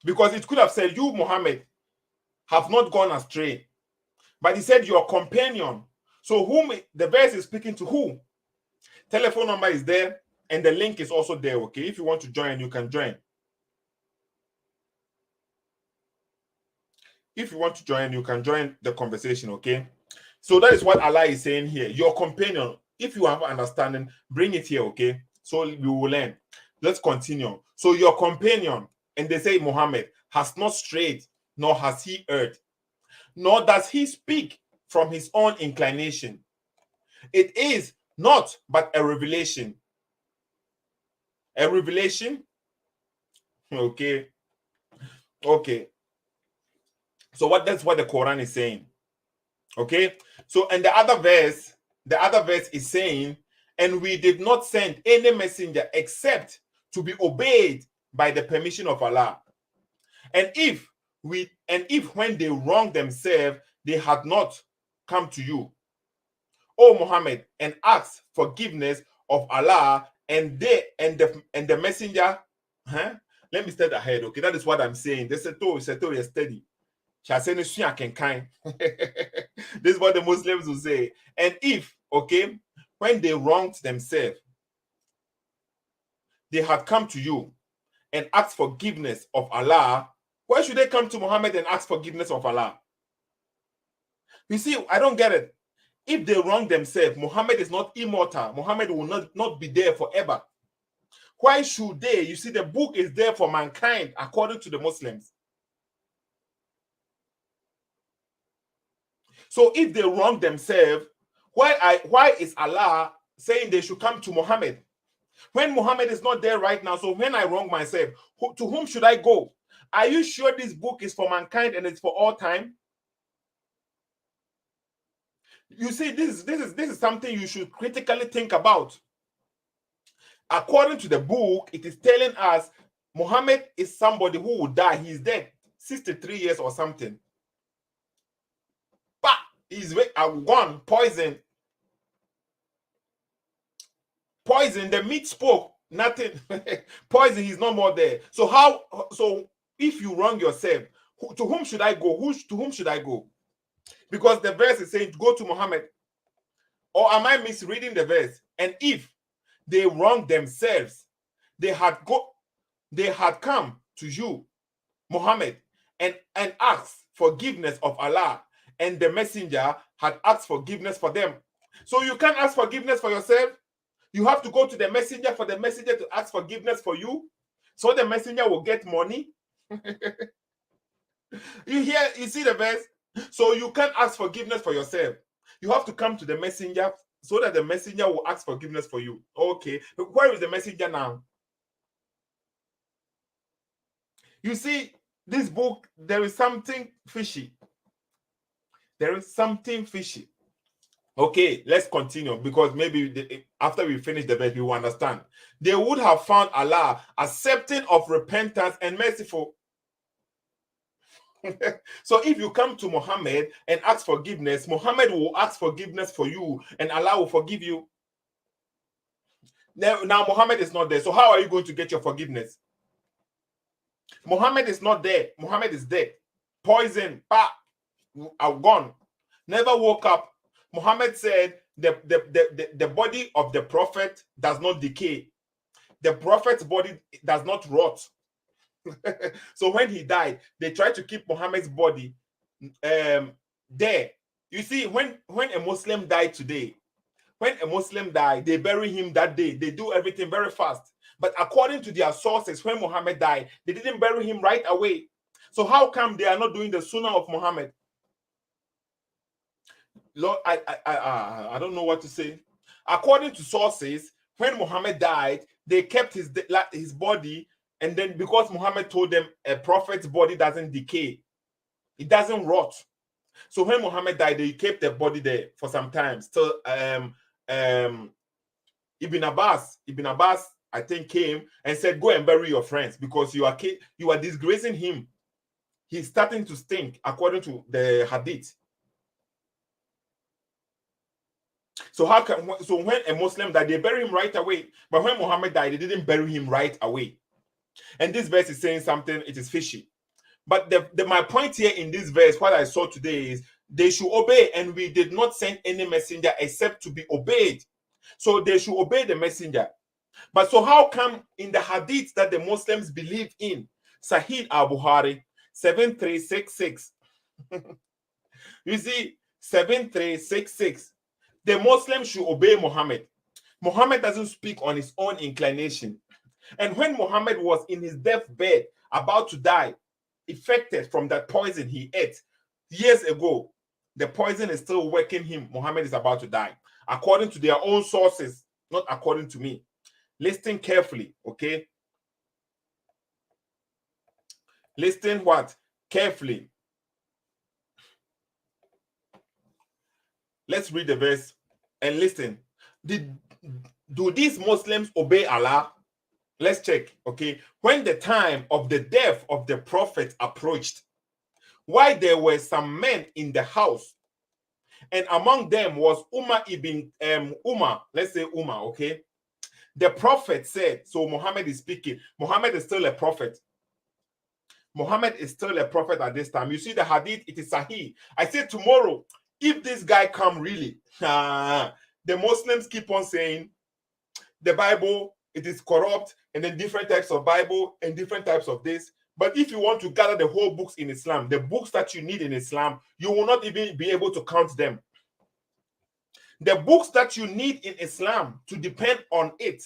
D: Because it could have said, you, Muhammad, have not gone astray. But he said your companion. So whom the verse is speaking to who? Telephone number is there and the link is also there, okay? If you want to join, you can join. If you want to join, you can join the conversation, okay? So that is what Allah is saying here. Your companion, if you have understanding, bring it here, okay? So we will learn. Let's continue. So your companion, and they say Muhammad, has not strayed, nor has he erred, nor does he speak from his own inclination. It is not but a revelation. A revelation? Okay. Okay. So that's what the Quran is saying. Okay. So and the other verse is saying, and we did not send any messenger except to be obeyed by the permission of Allah. And if when they wronged themselves, they had not come to you, O Muhammad, and asked forgiveness of Allah, and the messenger, let Let me start ahead, okay? That is what I'm saying. They said, oh, you're steady. This is what the Muslims will say. And if, okay, when they wronged themselves, they had come to you and asked forgiveness of Allah, why should they come to Muhammad and ask forgiveness of Allah? You see, I don't get it. If they wrong themselves, Muhammad is not immortal. Muhammad will not be there forever. Why should they? You see, the book is there for mankind, according to the Muslims. So if they wrong themselves, why is Allah saying they should come to Muhammad? When Muhammad is not there right now, so when I wrong myself, to whom should I go? Are you sure this book is for mankind and it's for all time? You see, this is something you should critically think about. According to the book, it is telling us Muhammad is somebody who will die. He's dead, 63 years or something. But he's gone, poisoned. Poison, the meat spoke, nothing. Poison, he's no more there. So if you wrong yourself, to whom should I go? To whom should I go? Because the verse is saying, go to Muhammad. Or am I misreading the verse? And if they wrong themselves, they had come to you, Muhammad, and asked forgiveness of Allah, and the messenger had asked forgiveness for them. So you can't ask forgiveness for yourself. You have to go to the messenger for the messenger to ask forgiveness for you, so the messenger will get money. You see the verse? So you can't ask forgiveness for yourself. You have to come to the messenger so that the messenger will ask forgiveness for you. Okay, where is the messenger now? You see, this book, there is something fishy. There is something fishy. Okay, let's continue, because maybe after we finish the verse, we will understand. They would have found Allah accepting of repentance and merciful. So if you come to Muhammad and ask forgiveness, Muhammad will ask forgiveness for you and Allah will forgive you. Now Muhammad is not there. So how are you going to get your forgiveness? Muhammad is not there. Muhammad is dead. Poison, gone. Never woke up. Muhammad said the body of the prophet does not decay. The prophet's body does not rot. So when he died, they tried to keep Muhammad's body there. You see, when a Muslim died today, when a Muslim died, they bury him that day. They do everything very fast. But according to their sources, when Muhammad died, they didn't bury him right away. So how come they are not doing the sunnah of Muhammad? Lord, I don't know what to say. According to sources, when Muhammad died, they kept his body. And then because Muhammad told them a prophet's body doesn't decay, it doesn't rot. So when Muhammad died, they kept the body there for some time. So Ibn Abbas, I think, came and said, go and bury your friends because you are disgracing him. He's starting to stink, according to the Hadith. So when a Muslim died, they bury him right away. But when Muhammad died, they didn't bury him right away. And this verse is saying something, it is fishy. But my point here in this verse, what I saw today is they should obey, and we did not send any messenger except to be obeyed. So they should obey the messenger. But so how come in the hadith that the Muslims believe in, Sahih al-Bukhari 7366, you see, 7366, the Muslims should obey Muhammad. Muhammad doesn't speak on his own inclination. And when Muhammad was in his deathbed, about to die, affected from that poison he ate years ago, the poison is still working him. Muhammad is about to die. According to their own sources, not according to me. Listen carefully, okay? Listen what? Carefully. Let's read the verse and listen. Do these Muslims obey Allah? Let's check, okay? When the time of the death of the prophet approached, while there were some men in the house, and among them was Umar ibn Umar, let's say Umar, okay? The prophet said, so Muhammad is speaking. Muhammad is still a prophet. Muhammad is still a prophet at this time. You see the hadith, it is sahih. I said tomorrow, if this guy come really, the Muslims keep on saying the Bible, it is corrupt, and then different types of Bible and different types of this. But if you want to gather the whole books in Islam, the books that you need in Islam, you will not even be able to count them. The books that you need in Islam to depend on it,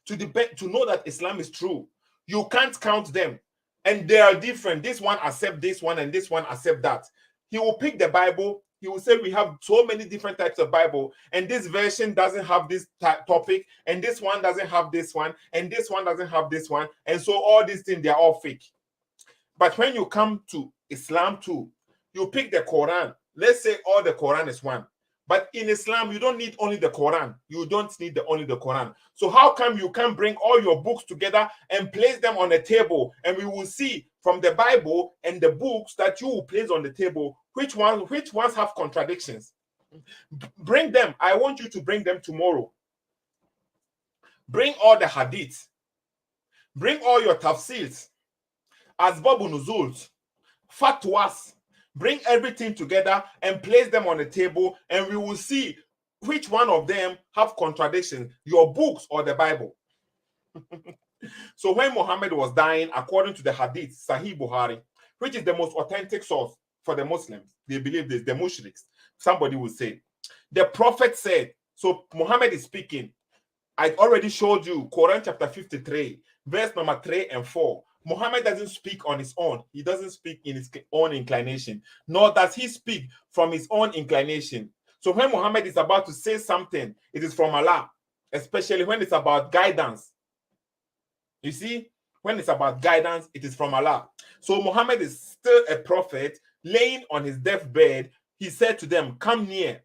D: to know that Islam is true, you can't count them. And they are different. This one accept this one, and this one accept that. He will pick the Bible. He will say we have so many different types of Bible, and this version doesn't have this topic, and this one doesn't have this one, and this one doesn't have this one. And so all these things, they're all fake. But when you come to Islam too, you pick the Quran. Let's say all the Quran is one. But in Islam, you don't need only the Quran. You don't need only the Quran. So how come you can bring all your books together and place them on a table? And we will see from the Bible and the books that you will place on the table, which ones have contradictions. Bring them. I want you to bring them tomorrow. Bring all the hadiths. Bring all your tafsirs, asbabun nuzuls, fatwas. Bring everything together and place them on the table, and we will see which one of them have contradictions, your books or the Bible. So when Muhammad was dying, according to the Hadith, Sahih Bukhari, which is the most authentic source for the Muslims, they believe this, the mushriks, somebody will say, the prophet said, so Muhammad is speaking. I already showed you Quran chapter 53, verse number 3 and 4. Muhammad doesn't speak on his own. He doesn't speak in his own inclination, nor does he speak from his own inclination. So when Muhammad is about to say something, it is from Allah, especially when it's about guidance. You see, when it's about guidance, it is from Allah. So Muhammad is still a prophet, laying on his deathbed. He said to them, come near.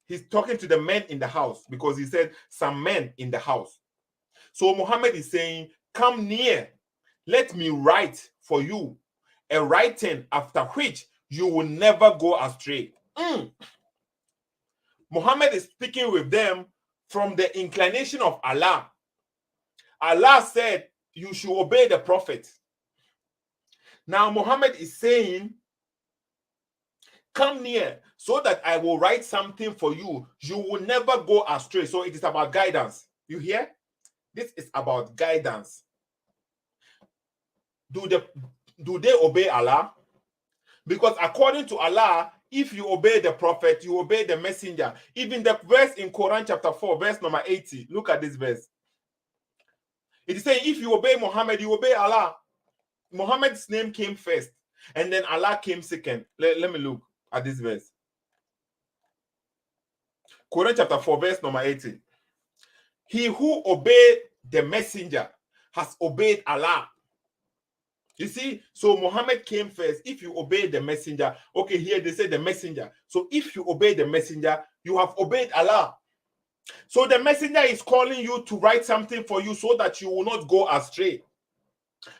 D: He's talking to the men in the house, because he said some men in the house. So Muhammad is saying, come near. Let me write for you a writing after which you will never go astray. Muhammad is speaking with them from the inclination of Allah. Allah said, you should obey the prophet. Now Muhammad is saying, come near so that I will write something for you. You will never go astray. So it is about guidance. You hear? This is about guidance. Do they obey Allah? Because according to Allah, if you obey the prophet, you obey the messenger. Even the verse in Quran chapter 4, verse number 80. Look at this verse. It is saying, if you obey Muhammad, you obey Allah. Muhammad's name came first, and then Allah came second. Let me look at this verse. Quran chapter 4, verse number 80. He who obeyed the messenger has obeyed Allah. You see, so Muhammad came first. If you obey the messenger, okay, here they say the messenger. So if you obey the messenger, you have obeyed Allah. So the messenger is calling you to write something for you so that you will not go astray.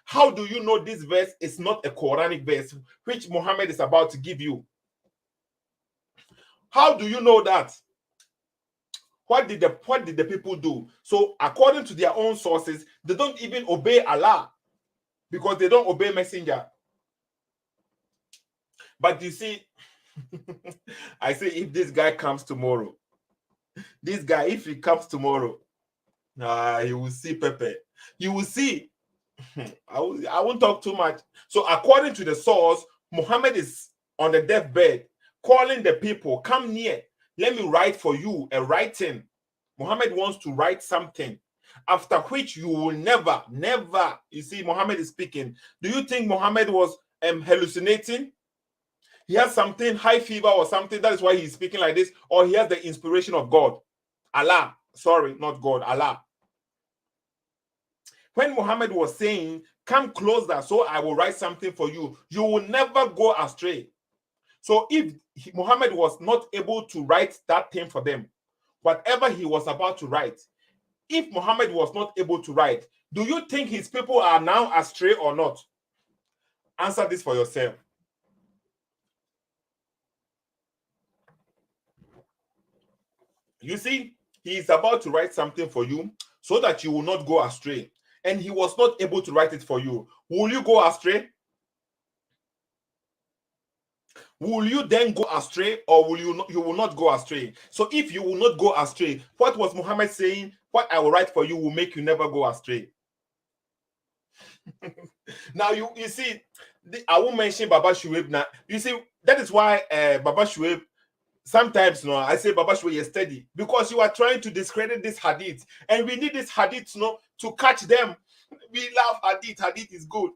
D: How do you know this verse is not a Quranic verse which Muhammad is about to give you? How do you know that? What did the people do? So according to their own sources, they don't even obey Allah, because they don't obey messenger. But you see, I say if this guy comes tomorrow, if he comes tomorrow, you will see Pepe. You will see. I won't talk too much. So according to the source, Muhammad is on the deathbed, calling the people, come near. Let me write for you a writing. Muhammad wants to write something, after which you will never, you see, Muhammad is speaking. Do you think Muhammad was hallucinating? He has something, high fever or something, that is why he's speaking like this, or he has the inspiration of God. Allah, sorry, not God, Allah. When Muhammad was saying, come closer so I will write something for you, you will never go astray. So if Muhammad was not able to write that thing for them, whatever he was about to write, if Muhammad was not able to write, do you think his people are now astray or not? Answer this for yourself. You see, he is about to write something for you so that you will not go astray, and he was not able to write it for you, will you go astray? Will you then go astray, or will you will not go astray? So if you will not go astray, what was Muhammad saying? What I will write for you will make you never go astray. Now you see, I won't mention Baba Shuaib now. You see, that is why Baba Shuaib, sometimes I say Baba Shuaib is steady, because you are trying to discredit this hadith, and we need this hadith to catch them. We love hadith. Hadith is good.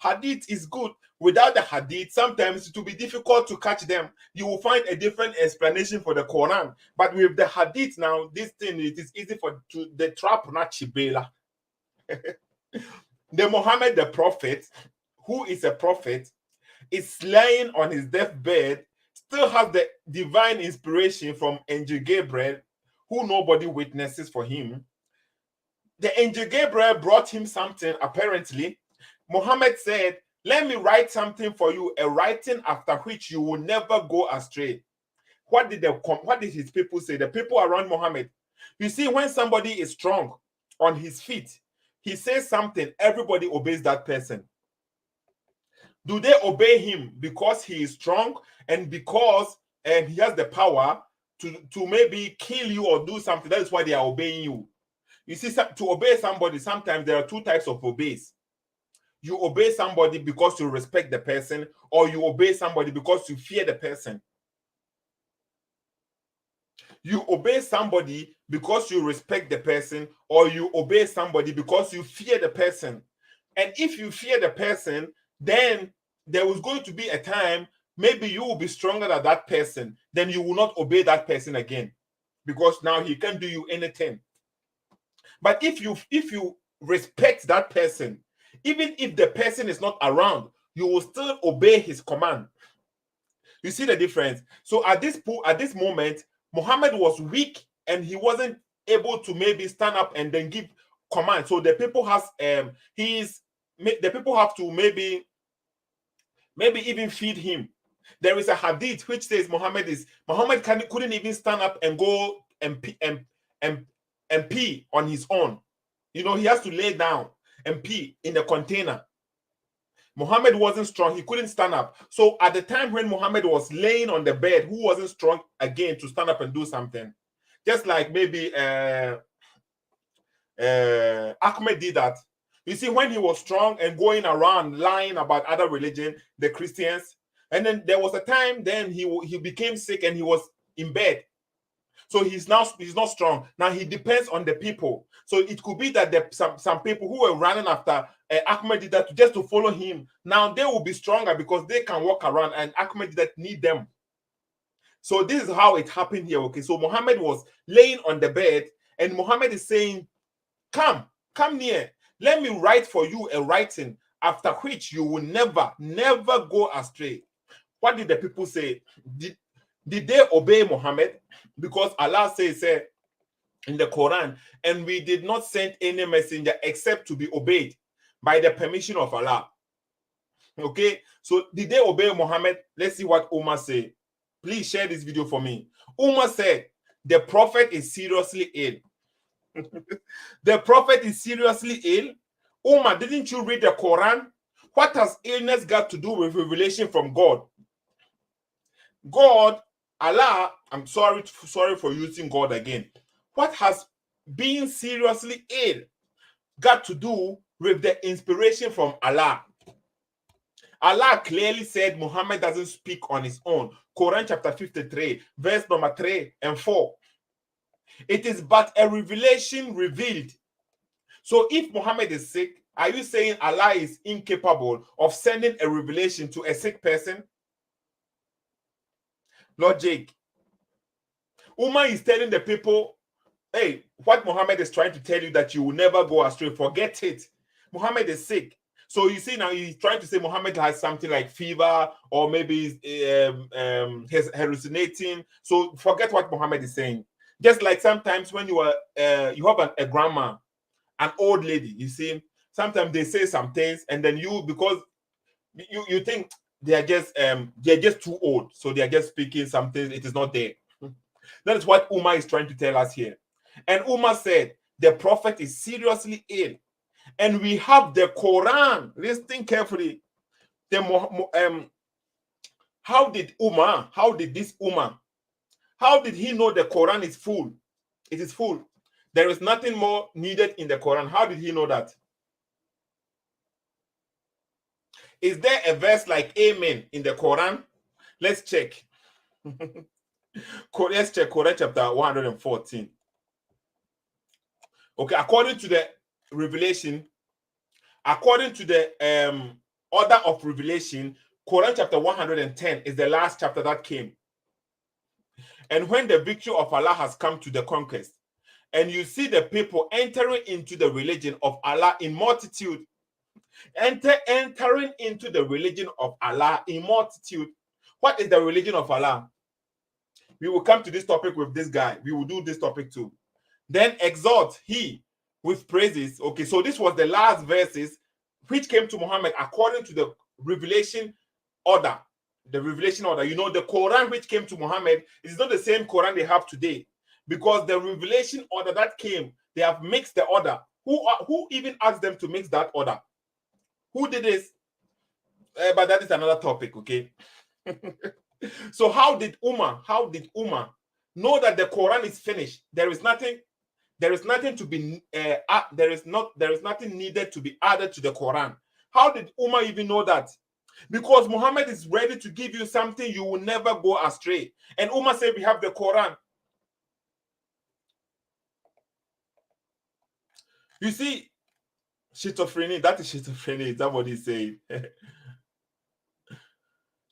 D: Hadith is good. Without the hadith, sometimes it will be difficult to catch them. You will find a different explanation for the Quran. But with the hadith now, this thing, it is easy the trap not chibela. The Muhammad, the prophet, who is a prophet, is lying on his deathbed, still has the divine inspiration from Angel Gabriel, who nobody witnesses for him. The Angel Gabriel brought him something, apparently. Muhammad said, let me write something for you, a writing after which you will never go astray. What did his people say? The people around Muhammad. You see, when somebody is strong on his feet, he says something, everybody obeys that person. Do they obey him because he is strong and because he has the power to maybe kill you or do something? That is why they are obeying you. You see, to obey somebody, sometimes there are two types of obeys. You obey somebody because you respect the person, or you obey somebody because you fear the person. You obey somebody because you respect the person, or you obey somebody because you fear the person. And if you fear the person, then there was going to be a time, maybe you will be stronger than that person, then you will not obey that person again, because now he can't do you anything. But if you respect that person, even if the person is not around, you will still obey his command. You see the difference? So at this moment, Muhammad was weak and he wasn't able to maybe stand up and then give command. So the people the people have to maybe even feed him. There is a hadith which says Muhammad couldn't even stand up and go and pee on his own. He has to lay down and pee in the container. Muhammad wasn't strong. He couldn't stand up. So at the time when Muhammad was laying on the bed, who wasn't strong again to stand up and do something? Just like maybe Ahmed did that. You see, when he was strong and going around lying about other religion, the Christians, and then there was a time then he became sick and he was in bed. So he's not strong. Now he depends on the people. So it could be that some people who were running after Ahmed did that just to follow him. Now they will be stronger because they can walk around, and Ahmed did that need them. So this is how it happened here. Okay, so Muhammad was laying on the bed, and Muhammad is saying, come near. Let me write for you a writing after which you will never go astray. What did the people say? Did they obey Muhammad? Because Allah says in the Quran, and we did not send any messenger except to be obeyed by the permission of Allah. Okay, so did they obey Muhammad? Let's see what Umar said. Please share this video for me. Umar said, the prophet is seriously ill. The prophet is seriously ill. Umar, didn't you read the Quran? What has illness got to do with revelation from God? God, Allah, I'm sorry for using God again. What has being seriously ill got to do with the inspiration from Allah? Allah clearly said Muhammad doesn't speak on his own. Quran chapter 53, verse number 3 and 4. It is but a revelation revealed. So if Muhammad is sick, are you saying Allah is incapable of sending a revelation to a sick person? Logic. Umar is telling the people, hey, what Muhammad is trying to tell you, that you will never go astray. Forget it. Muhammad is sick. So you see now he's trying to say Muhammad has something like fever, or maybe he's hallucinating. So forget what Muhammad is saying. Just like sometimes when you have a grandma, an old lady, you see, sometimes they say some things, and then because you think they're just too old, so they're just speaking something, it is not there. That is what Umar is trying to tell us here. And Umar said, the prophet is seriously ill, and we have the Quran. Listen carefully. How did this Ummah, how did he know the Quran is full? It is full. There is nothing more needed in the Quran. How did he know that? Is there a verse like Amen in the Quran? Let's check. Let's check Quran chapter 114. Okay, according to the revelation, according to the order of revelation, Quran chapter 110 is the last chapter that came. And when the victory of Allah has come to the conquest, and you see the people entering into the religion of Allah in multitude, entering into the religion of Allah in multitude. What is the religion of Allah? We will come to this topic with this guy. We will do this topic too. Then exhort he with praises. Okay, so this was the last verses which came to Muhammad according to the revelation order. The revelation order. You know, the Quran which came to Muhammad is not the same Quran they have today, because the revelation order that came, they have mixed the order. Who even asked them to mix that order? Who did this? But that is another topic, okay? So how did Ummah know that the Quran is finished? There is nothing to be there is nothing needed to be added to the Quran. How did Ummah even know that? Because Muhammad is ready to give you something you will never go astray. And Ummah said we have the Quran. You see, schizophrenia, that is schizophrenia, is that what he's saying?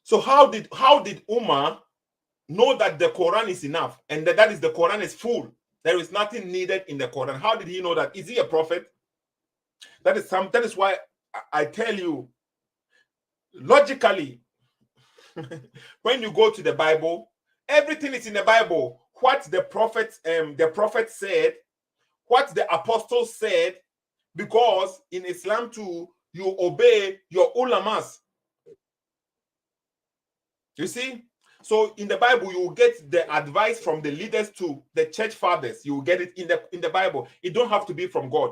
D: So how did Ummah know that the Quran is enough and that is the Quran is full? There is nothing needed in the Quran. How did he know that? Is he a prophet? That is why I tell you, logically, when you go to the Bible, everything is in the Bible. What the prophet said, what the apostles said, because in Islam too, you obey your ulamas. You see? So in the Bible, you will get the advice from the leaders to the church fathers. You will get it in the Bible. It don't have to be from God.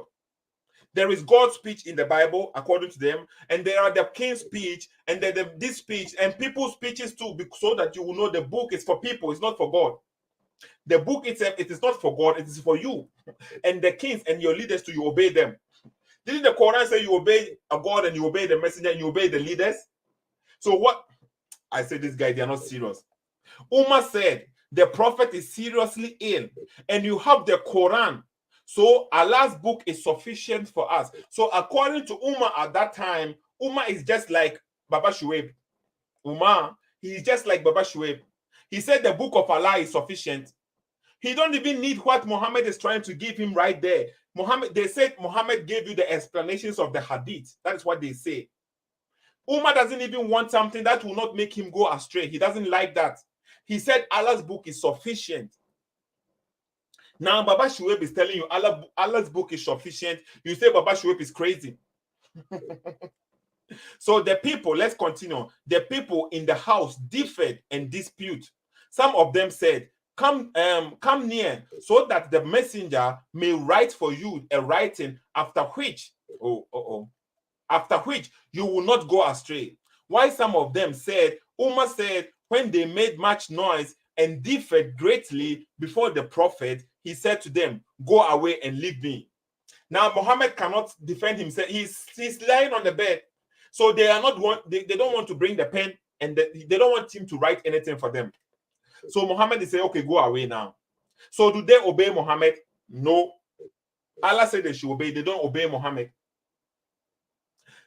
D: There is God's speech in the Bible, according to them, and there are the king's speech, and this speech, and people's speeches too, so that you will know the book is for people, it's not for God. The book itself, it is not for God, it is for you. And the kings and your leaders too, you obey them. Didn't the Quran say you obey a God and you obey the messenger and you obey the leaders? So what? I said, this guy, they are not serious. Ummah said, the prophet is seriously ill, and you have the Quran. So Allah's book is sufficient for us. So according to Ummah at that time, Ummah is just like Baba Shuaib. Ummah, he is just like Baba Shuaib. He said the book of Allah is sufficient. He don't even need what Muhammad is trying to give him right there. They said Muhammad gave you the explanations of the Hadith. That is what they say. Ummah doesn't even want something that will not make him go astray. He doesn't like that. He said Allah's book is sufficient. Now Baba Shuaib is telling you Allah's book is sufficient. You say Baba Shuaib is crazy. So the people, let's continue. The people in the house differed and dispute. Some of them said, come near so that the messenger may write for you a writing after which you will not go astray. Why some of them said, Ummah said, when they made much noise and differed greatly before the prophet, he said to them, go away and leave me. Now Muhammad cannot defend himself. He's lying on the bed. So they don't want to bring the pen, and they don't want him to write anything for them. So Muhammad is saying, okay, go away now. So do they obey Muhammad? No. Allah said they should obey. They don't obey Muhammad.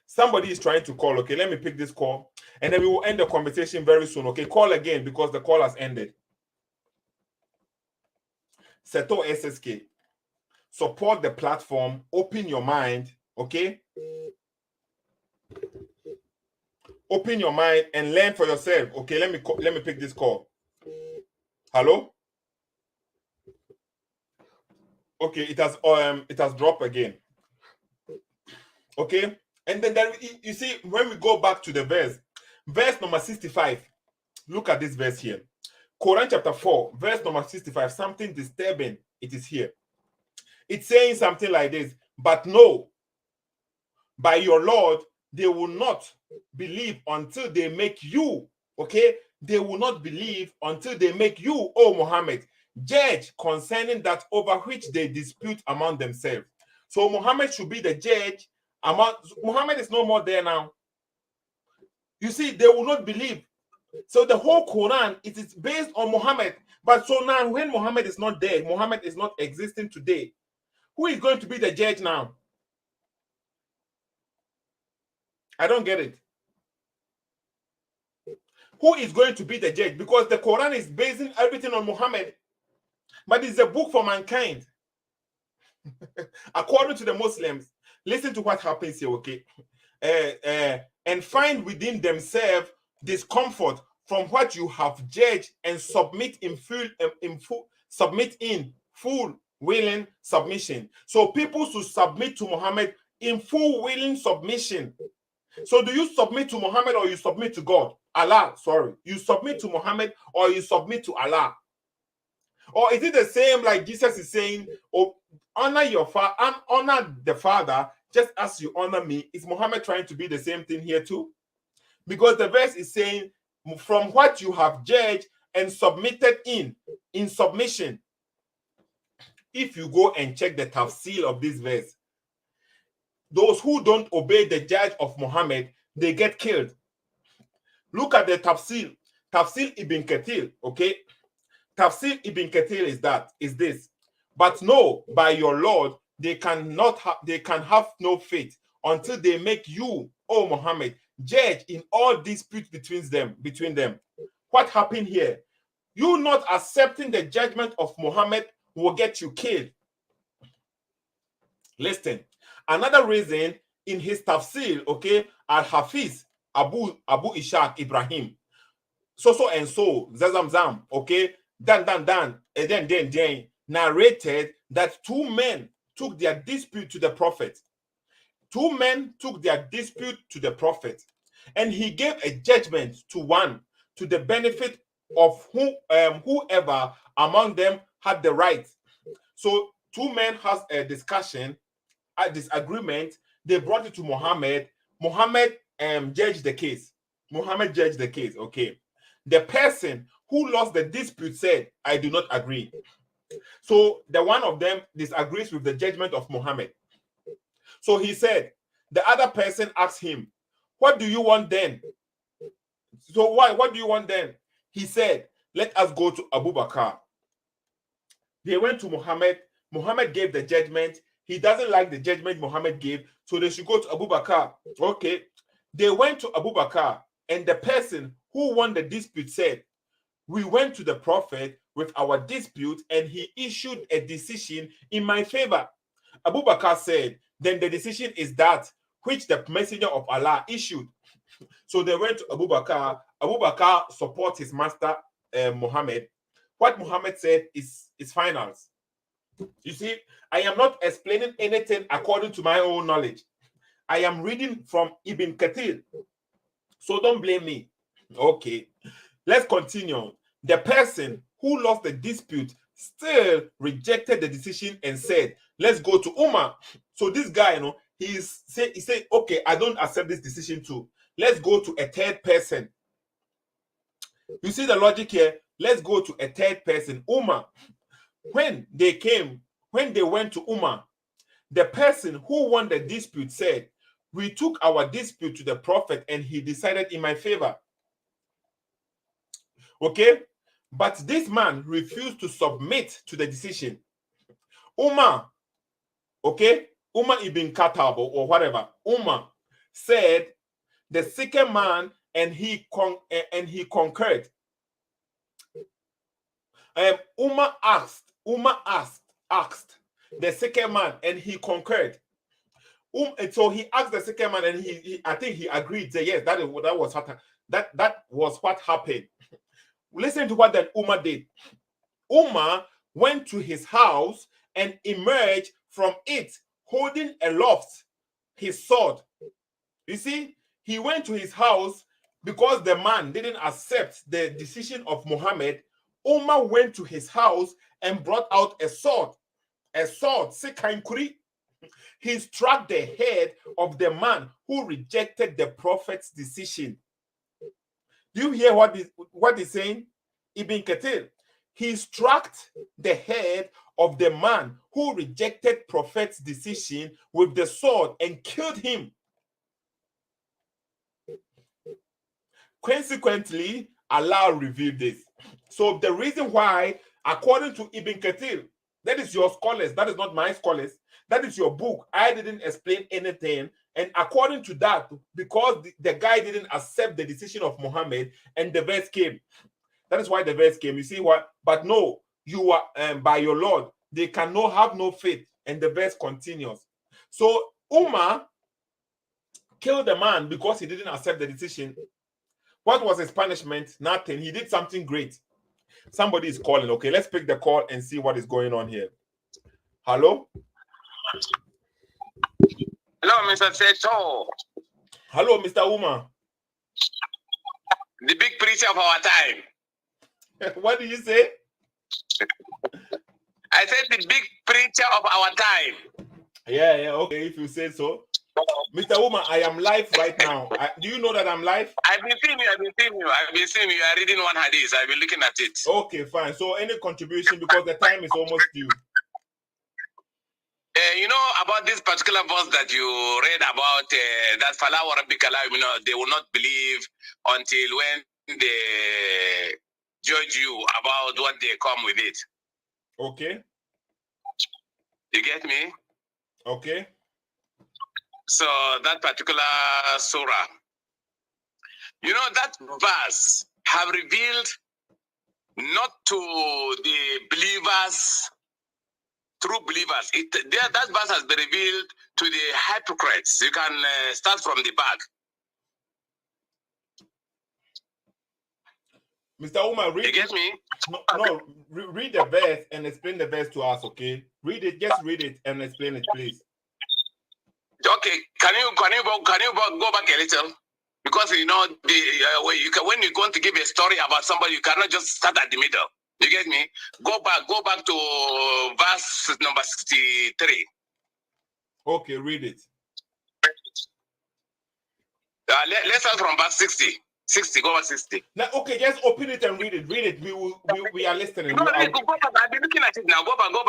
D: Somebody is trying to call. Okay, let me pick this call, and then we will end the conversation very soon. Okay, call again because the call has ended. Seto SSK. Support the platform. Open your mind. Okay? Open your mind and learn for yourself. Okay, let me pick this call. Hello? Okay, it has dropped again. Okay? And then you see, when we go back to the verse number 65, look at this verse here. Quran chapter 4, verse number 65, something disturbing, it is here. It's saying something like this, but no, by your Lord, they will not believe until they make you, okay? They will not believe until they make you, O Muhammad, judge concerning that over which they dispute among themselves. So Muhammad should be the judge. Muhammad is no more there now. You see, they will not believe. So the whole Quran, it is based on Muhammad. But so now when Muhammad is not there, Muhammad is not existing today, who is going to be the judge now? I don't get it. Who is going to be the judge? Because the Quran is basing everything on Muhammad, but it's a book for mankind. According to the Muslims, listen to what happens here, okay? And find within themselves discomfort from what you have judged and submit in full willing submission. So people should submit to Muhammad in full willing submission. So do you submit to Muhammad or you submit to God? Allah, sorry. You submit to Muhammad or you submit to Allah? Or is it the same like Jesus is saying, oh, honor your father and honor the Father just as you honor me? Is Muhammad trying to be the same thing here too? Because the verse is saying, from what you have judged and submitted in submission. If you go and check the tafsir of this verse, those who don't obey the judge of Muhammad, they get killed. Look at the tafsir. Tafsir Ibn Kathir, okay? Tafsir Ibn Kathir is this. But no, by your Lord, they can have no faith until they make you, O Muhammad, judge in all disputes between them. What happened here? You not accepting the judgment of Muhammad will get you killed. Listen, another reason in his tafsir, okay, Al-Hafiz Abu Ishaq Ibrahim, so and so, Zazamzam, okay, Dan, and then, narrated that two men took their dispute to the Prophet. Two men took their dispute to the Prophet, and he gave a judgment to one to the benefit of whoever among them had the right. So two men has a discussion, a disagreement. They brought it to Muhammad. Muhammad judged the case. Muhammad judged the case. Okay. The person who lost the dispute said, I do not agree. So the one of them disagrees with the judgment of Muhammad. So he said, the other person asked him, what do you want then? So what do you want then? He said, let us go to Abu Bakr. They went to Muhammad. Muhammad gave the judgment. He doesn't like the judgment Muhammad gave, so they should go to Abu Bakr. Okay. They went to Abu Bakr, and the person who won the dispute said, we went to the Prophet with our dispute, and he issued a decision in my favor. Abu Bakr said, then the decision is that which the messenger of Allah issued. So they went to Abu Bakr. Abu Bakr supports his master, Muhammad. What Muhammad said is finals. You see, I am not explaining anything according to my own knowledge. I am reading from Ibn Kathir. So don't blame me. Okay. Let's continue. The person who lost the dispute still rejected the decision and said, let's go to Umar. So this guy, he said, okay, I don't accept this decision too. Let's go to a third person. You see the logic here? Let's go to a third person, Umar. When they went to Umar, the person who won the dispute said, we took our dispute to the Prophet and he decided in my favor. Okay? But this man refused to submit to the decision. Umar, okay? Umar ibn Khattab or whatever. Umar said the second man and he concurred. Umar asked the second man and he concurred. And so he asked the second man and I think he agreed. Say yes, that was what happened. Listen to what then Umar did. Umar went to his house and emerged from it holding aloft his sword. You see, he went to his house because the man didn't accept the decision of Muhammad. Umar went to his house and brought out a sword a sword, he struck the head of the man who rejected the prophet's decision. Do you hear what he's saying? Ibn Kathir. He struck the head of the man who rejected prophet's decision with the sword and killed him. Consequently, Allah revealed this. So the reason why, according to Ibn Kathir, that is your scholars, that is not my scholars, that is your book. I didn't explain anything. And according to that, because the guy didn't accept the decision of Muhammad, and the verse came. That is why the verse came. You see what? But no, you are by your Lord. They cannot have no faith. And the verse continues. So Umar killed the man because he didn't accept the decision. What was his punishment? Nothing. He did something great. Somebody is calling. Okay, let's pick the call and see what is going on here. Hello?
F: Hello, Mr. Seto.
D: Hello, Mr. Umar.
F: The big preacher of our time.
D: What do you say?
F: I said the big preacher of our time.
D: Yeah, okay, if you say so. Mr. Umar, I am live right now. Do you know that I'm live?
F: I've been seeing you. You are reading one hadith. I've been looking at it.
D: Okay, fine. So any contribution, because the time is almost due.
F: You know about this particular verse that you read about, that Fala wa Rabbika la yu'minun, they will not believe until when they judge you about what they come with it.
D: Okay.
F: You get me?
D: Okay.
F: So that particular surah, you know, that verse have revealed not to the believers, true believers. That verse has been revealed to the hypocrites. You can start from the back.
D: Mr. Umar, read.
F: You get me?
D: No, read the verse and explain the verse to us, okay? Read it, just read it and explain it, please.
F: Okay, can you go back a little? Because you know when you're going to give a story about somebody, you cannot just start at the middle. You get me? Go back to verse number 63.
D: Okay, read it.
F: Let's start from verse 60. 60, go back 60.
D: Now, okay, just open it and read it. Read it. We are listening.
F: No, go back. I've been looking at it now. Go back.
D: No,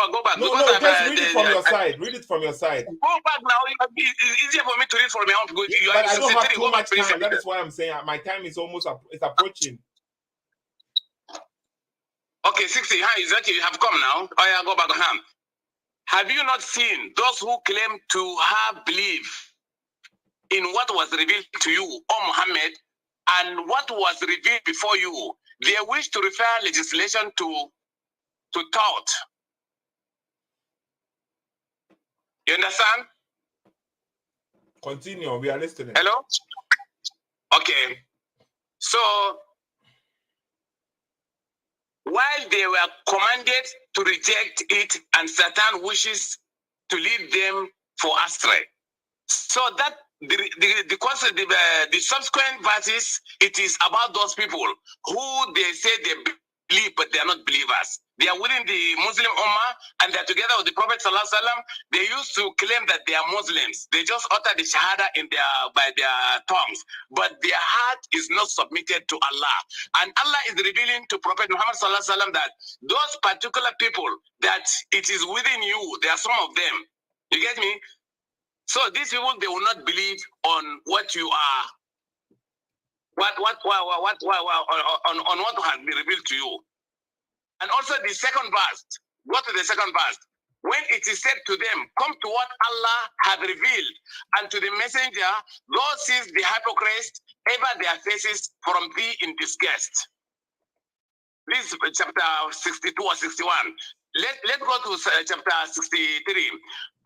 D: just read it from your side. Read it from your side.
F: Go back now. It's easier for me to read from my own.
D: But I don't have too much time. That is why I'm saying my time is almost it's approaching.
F: Okay, 60. Is that you have come now? Oh yeah, go back. Have you not seen those who claim to have belief in what was revealed to you, O Mohammed, and what was revealed before you? They wish to refer legislation to thought. You understand?
D: Continue. We are listening.
F: Hello? Okay. So, while they were commanded to reject it, and Satan wishes to lead them for astray. So that the subsequent verses, it is about those people who they say they believe, but they are not believers. They are within the Muslim Ummah, and they are together with the Prophet ﷺ. They used to claim that they are Muslims. They just utter the Shahada by their tongues, but their heart is not submitted to Allah. And Allah is revealing to Prophet Muhammad ﷺ that those particular people, that it is within you. There are some of them. You get me? So these people, they will not believe on what you are, on what has been revealed to you. And also the second verse. Go to the second verse. When it is said to them, come to what Allah has revealed, and to the messenger, Lord sees the hypocrites ever their faces from thee in disgust. This is chapter 62 or 61. Let's go to chapter 63.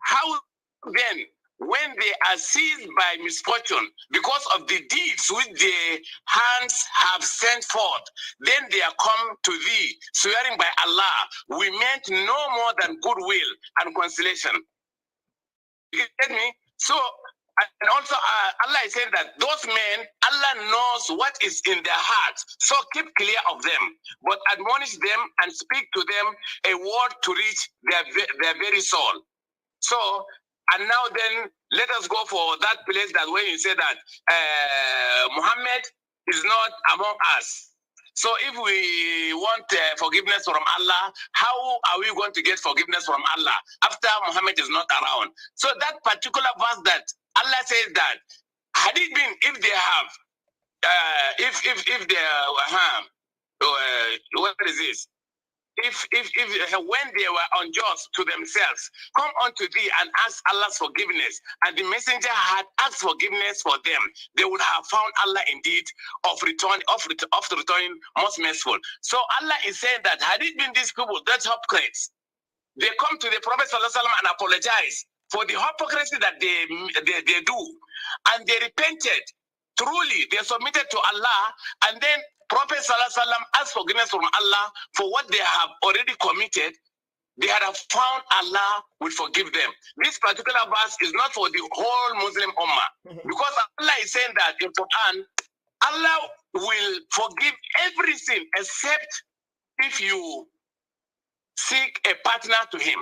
F: How then, when they are seized by misfortune because of the deeds which their hands have sent forth, then they are come to thee, swearing by Allah, we meant no more than goodwill and consolation. You get me? So And also, Allah is saying that those men, Allah knows what is in their hearts. So keep clear of them, but admonish them and speak to them a word to reach their very soul. So, and now then, let us go for that place that when you say that Muhammad is not among us. So if we want forgiveness from Allah, how are we going to get forgiveness from Allah after Muhammad is not around? So that particular verse that Allah says that, had it been if they have, if they have, what is this? If when they were unjust to themselves, come unto thee and ask Allah's forgiveness, and the messenger had asked forgiveness for them, they would have found Allah indeed of returning most merciful. So Allah is saying that had it been these people, that's hypocrites, they come to the Prophet ﷺ and apologize for the hypocrisy that they do, and they repented. Truly, they submitted to Allah, and then Prophet ﷺ asked forgiveness from Allah for what they have already committed. They had found Allah will forgive them. This particular verse is not for the whole Muslim Ummah, because Allah is saying that in Quran, Allah will forgive every sin except if you seek a partner to Him.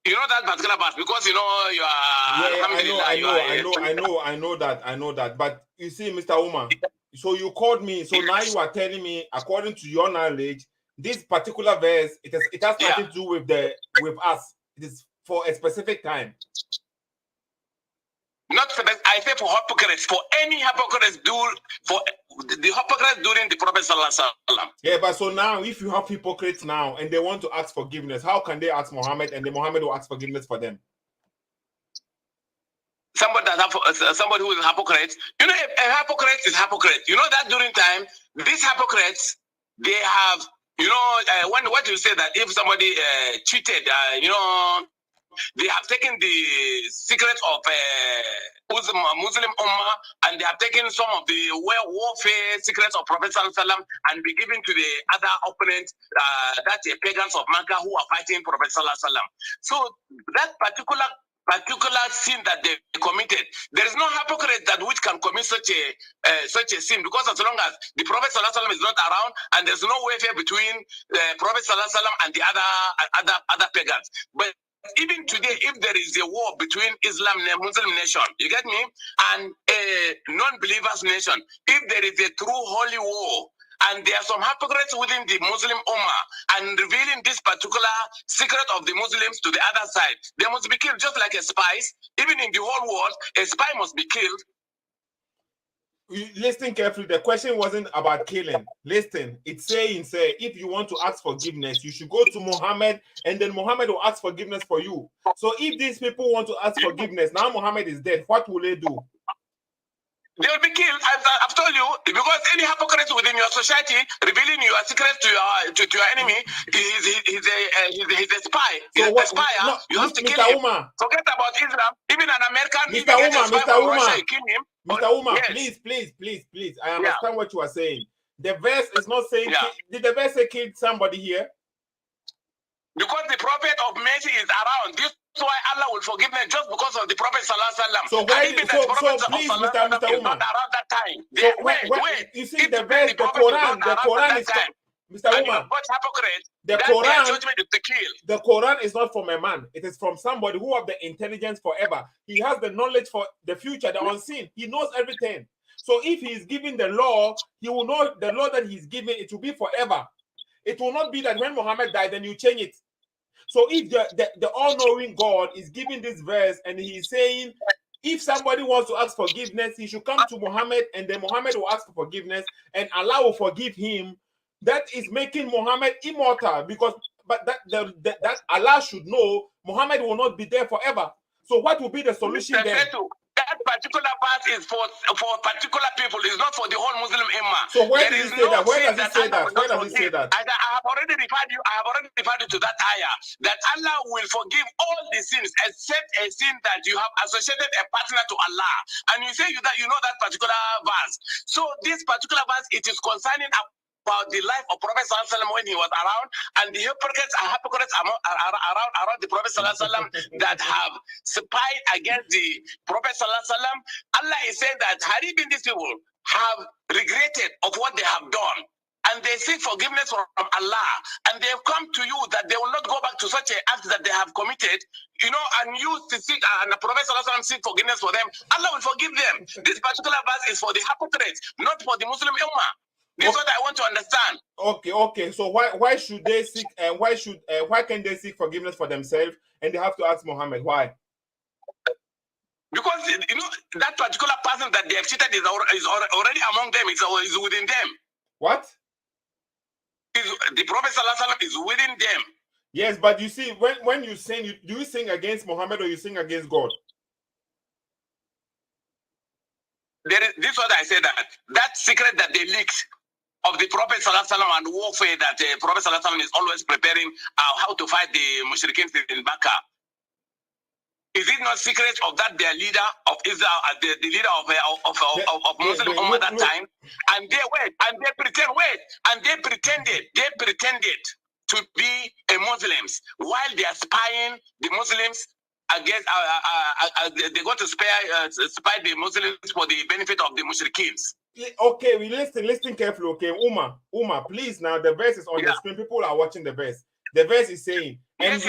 F: You know that particular verse because you know you are.
D: I know that. But you see, Mr. Umar, so you called me. So now you are telling me, according to your knowledge, this particular verse it has nothing to do with us. It is for a specific time.
F: Not for that. I say for hypocrites, for any hypocrites for the hypocrites during the Prophet ﷺ.
D: Yeah, but so now if you have hypocrites now and they want to ask forgiveness, how can they ask Muhammad and then Muhammad will ask forgiveness for them?
F: Somebody who is a hypocrite, you know, a hypocrite is hypocrite. You know that during time, these hypocrites, they have, you know, what you say that if somebody cheated, you know, they have taken the secret of Muslim Ummah, and they have taken some of the warfare secrets of Prophet ﷺ and be given to the other opponents, that the pagans of Makkah who are fighting Prophet ﷺ. So that particular sin that they committed, there is no hypocrite that which can commit such a sin, because as long as the Prophet ﷺ is not around and there's no warfare between the Prophet ﷺ and the other pagans. But even today, if there is a war between Islam and Muslim nation, you get me, and a non-believers nation, if there is a true holy war, and there are some hypocrites within the Muslim Ummah and revealing this particular secret of the Muslims to the other side, they must be killed just like a spy. Even in the whole world, a spy must be killed.
D: Listen carefully. The question wasn't about killing. Listen, it's saying, if you want to ask forgiveness, you should go to Muhammad, and then Muhammad will ask forgiveness for you. So if these people want to ask forgiveness, now Muhammad is dead, what will they do?
F: They will be killed. I've told you, because any hypocrite within your society revealing your secrets to your enemy, he's a spy. He's a spy. No, you have to kill him. Forget about Islam. Even an American,
D: Mr. Umar, yes. please. I understand what you are saying. The verse is not saying. Did the verse say kill somebody here?
F: Because the prophet of mercy is around. This is why Allah will forgive them just because of the Prophet ﷺ.
D: So please, Mr. Umar,
F: not around that time.
D: Wait. You see the verse, the Quran is Mr. Umar. The Quran is not from a man. It is from somebody who has the intelligence forever. He has the knowledge for the future, the unseen. He knows everything. So if he is giving the law, he will know the law that he's giving. It will be forever. It will not be that when Muhammad died, then you change it. So if the all-knowing God is giving this verse and he's saying, if somebody wants to ask forgiveness, he should come to Muhammad, and then Muhammad will ask for forgiveness, and Allah will forgive him. That is making Muhammad immortal, but that Allah should know Muhammad will not be there forever. So what will be the solution then?
F: That particular verse is for particular people. It's not for the whole Muslim Ummah.
D: So where does it say that? Where does it say that? Where does it say that?
F: I have already referred you to that ayah, that Allah will forgive all the sins except a sin that you have associated a partner to Allah. And you say that you know that particular verse. So this particular verse, it is concerning about the life of Prophet ﷺ when he was around, and the hypocrites around the Prophet ﷺ that have spied against the Prophet ﷺ. Allah is saying that had it been these people have regretted of what they have done, and they seek forgiveness from Allah, and they have come to you that they will not go back to such an act that they have committed, you know, and you seek, and the Prophet ﷺ seek forgiveness for them, Allah will forgive them. This particular verse is for the hypocrites, not for the Muslim Ummah. This is what I want to understand.
D: Okay. So why should they seek, and why can they seek forgiveness for themselves, and they have to ask Muhammad why?
F: Because, you know, that particular person that they have cheated is already among them, is within them.
D: What?
F: The Prophet ﷺ is within them.
D: Yes, but you see, when you sing, do you sing against Muhammad or you sing against God?
F: This is what I say, that secret that they leaked of the Prophet ﷺ and warfare that the Prophet ﷺ is always preparing how to fight the Mushrikeen in Makkah. Is it not secret of that their leader of Israel, the leader of Muslim Ummah at that time? And they pretended to be a Muslims while they are spying the Muslims against. They go to spy the Muslims for the benefit of the Mushrikeens.
D: Okay, we listen carefully. Okay, Uma, please. Now the verse is on the screen. People are watching the verse. The verse is saying, and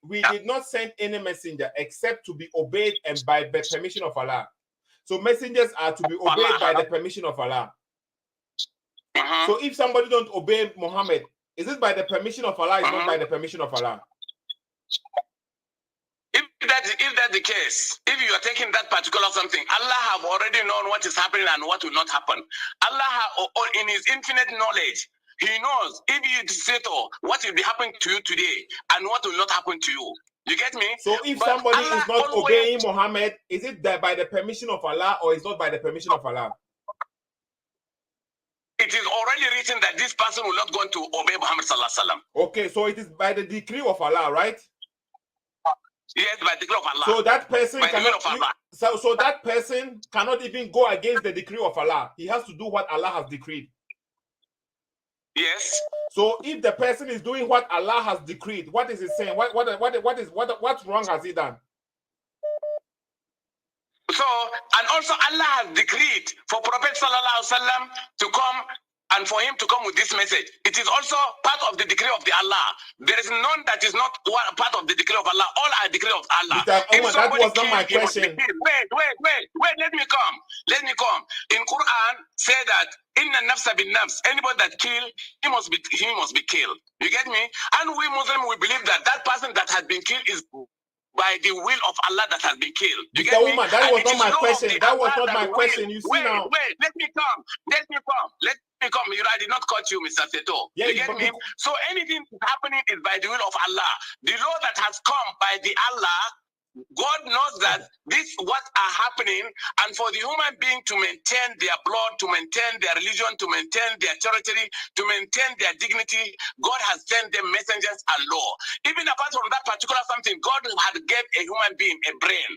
D: we did not send any messenger except to be obeyed and by the permission of Allah. So messengers are to be obeyed by the permission of Allah. So if somebody don't obey Muhammad, is it by the permission of Allah? It's not by the permission of Allah.
F: If that's the case, if you are taking that particular something, Allah have already known what is happening and what will not happen. Allah, in His infinite knowledge, He knows if you settle what will be happening to you today and what will not happen to you. You get me?
D: So if somebody is not obeying Muhammad, is it by the permission of Allah or is not by the permission of Allah?
F: It is already written that this person will not go to obey Muhammad sallallahu alaihi wasallam.
D: Okay, so it is by the decree of Allah, right?
F: Yes, by the decree of Allah.
D: So that person so that person cannot even go against the decree of Allah. He has to do what Allah has decreed.
F: Yes.
D: So if the person is doing what Allah has decreed, what is it saying? What wrong has he done?
F: So, and also Allah has decreed for Prophet sallallahu alaihi wasallam to come and for him to come with this message. It is also part of the decree of the Allah. There is none that is not part of the decree of Allah. All are decree of Allah.
D: That was not my question.
F: Wait, let me come. In Quran, say that inna nafsa bin nafs. Anybody that kill, he must be killed. You get me? And we Muslims, we believe that that person that has been killed is by the will of Allah that has been killed. You get me?
D: That was not my question. That was not my question. You see now.
F: Wait, let me come. I did not cut you, Mr. Seto.
D: Yeah,
F: you get me? So anything happening is by the will of Allah. The law that has come by the Allah, God knows that this what are happening, and for the human being to maintain their blood, to maintain their religion, to maintain their territory, to maintain their dignity, God has sent them messengers and law. Even apart from that particular something, God had gave a human being a brain.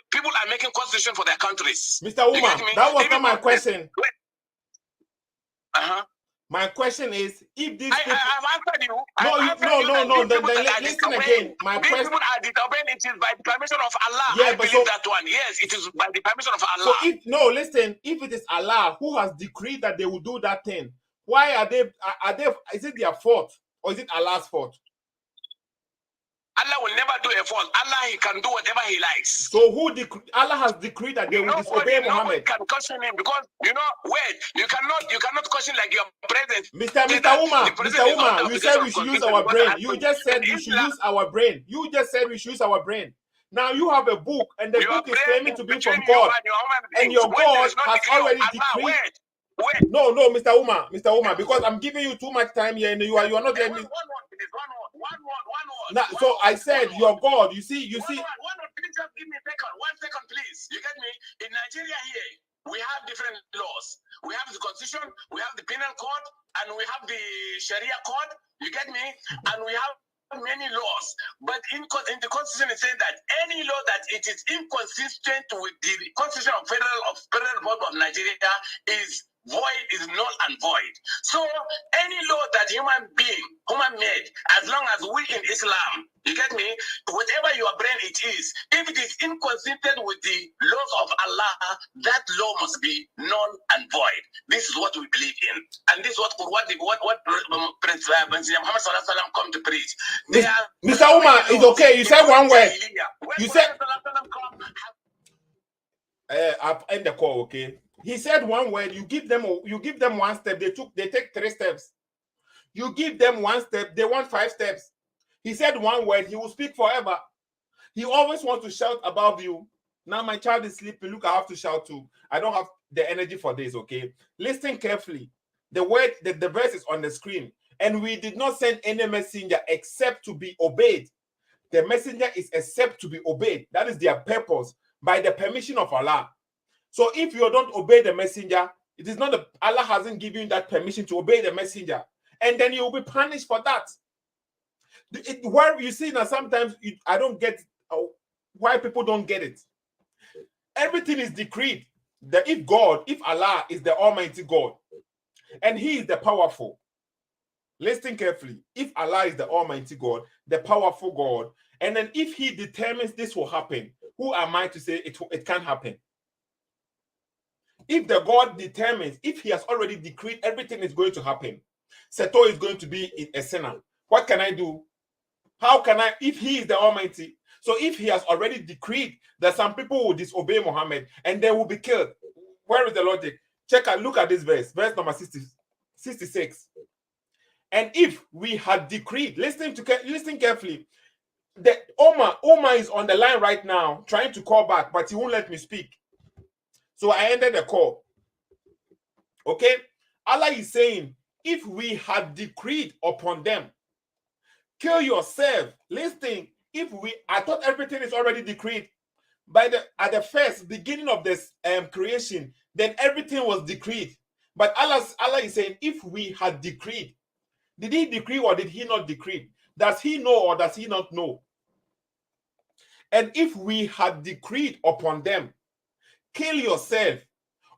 F: People are making constitution for their countries.
D: Mr. Uma, that was not my question. My question is, if these people...
F: I've answered you.
D: No. Listen again. My question...
F: people are disobeying. It is by the permission of Allah.
D: Yeah,
F: I believe that one. Yes, it is by the permission of Allah.
D: So if it is Allah who has decreed that they will do that thing, why are they? Is it their fault or is it Allah's fault?
F: Allah will never do a fault. Allah, He can do whatever He likes.
D: So Allah has decreed that they will disobey Muhammad.
F: Nobody can question him because you cannot question like your president.
D: Mr. Uma, you said we should use our brain. You just said we should use our brain. You just said we should use our brain. Now you have a book, and the book is claiming to be from God, and your God has already decreed. No, Mr. Uma, because I'm giving you too much time here, and you are not letting me.
F: One word.
D: Now, so I said, your God, you see.
F: One word, please just give me a second. 1 second, please. You get me? In Nigeria here, we have different laws. We have the constitution, we have the penal code, and we have the Sharia code. You get me? And we have many laws. But in the constitution, it says that any law that it is inconsistent with the constitution of Federal Republic of Nigeria is void is null and void. So any law that human made, as long as we in Islam, you get me, whatever your brain it is, if it is inconsistent with the laws of Allah, that law must be null and void. This is what we believe in, and this is what Prince Muhammad Sallallahu Alaihi Wasallam come to preach.
D: Mr. Umar, it's okay. You said one word. You said. I'll end the call, okay? He said one word. You give them one step. They take 3 steps. You give them 1 step. They want 5 steps. He said one word. He will speak forever. He always wants to shout above you. Now my child is sleeping. Look, I have to shout too. I don't have the energy for this, okay? Listen carefully. The word, the verse is on the screen. And we did not send any messenger except to be obeyed. The messenger is except to be obeyed. That is their purpose, by the permission of Allah. So if you don't obey the messenger, it is not Allah hasn't given you that permission to obey the messenger. And then you will be punished for that. Where you see now, sometimes I don't get why people don't get it. Everything is decreed. That if Allah is the Almighty God, and He is the powerful, listen carefully. If Allah is the Almighty God, the powerful God, and then if He determines this will happen, who am I to say it can't happen? If the God determines, if He has already decreed everything is going to happen, Seto is going to be a sinner, what can I do? How can I, if He is the Almighty? So if He has already decreed that some people will disobey Muhammad and they will be killed, where is the logic? Look at this verse number 66. And if we had decreed, listen carefully. The Omar is on the line right now, trying to call back, but he won't let me speak. So I ended the call. Okay? Allah is saying, if we had decreed upon them, kill yourself. Listen, I thought everything is already decreed. At the first beginning of this creation, then everything was decreed. But Allah is saying, if we had decreed, did He decree or did He not decree? Does He know or does He not know? And if we had decreed upon them, kill yourself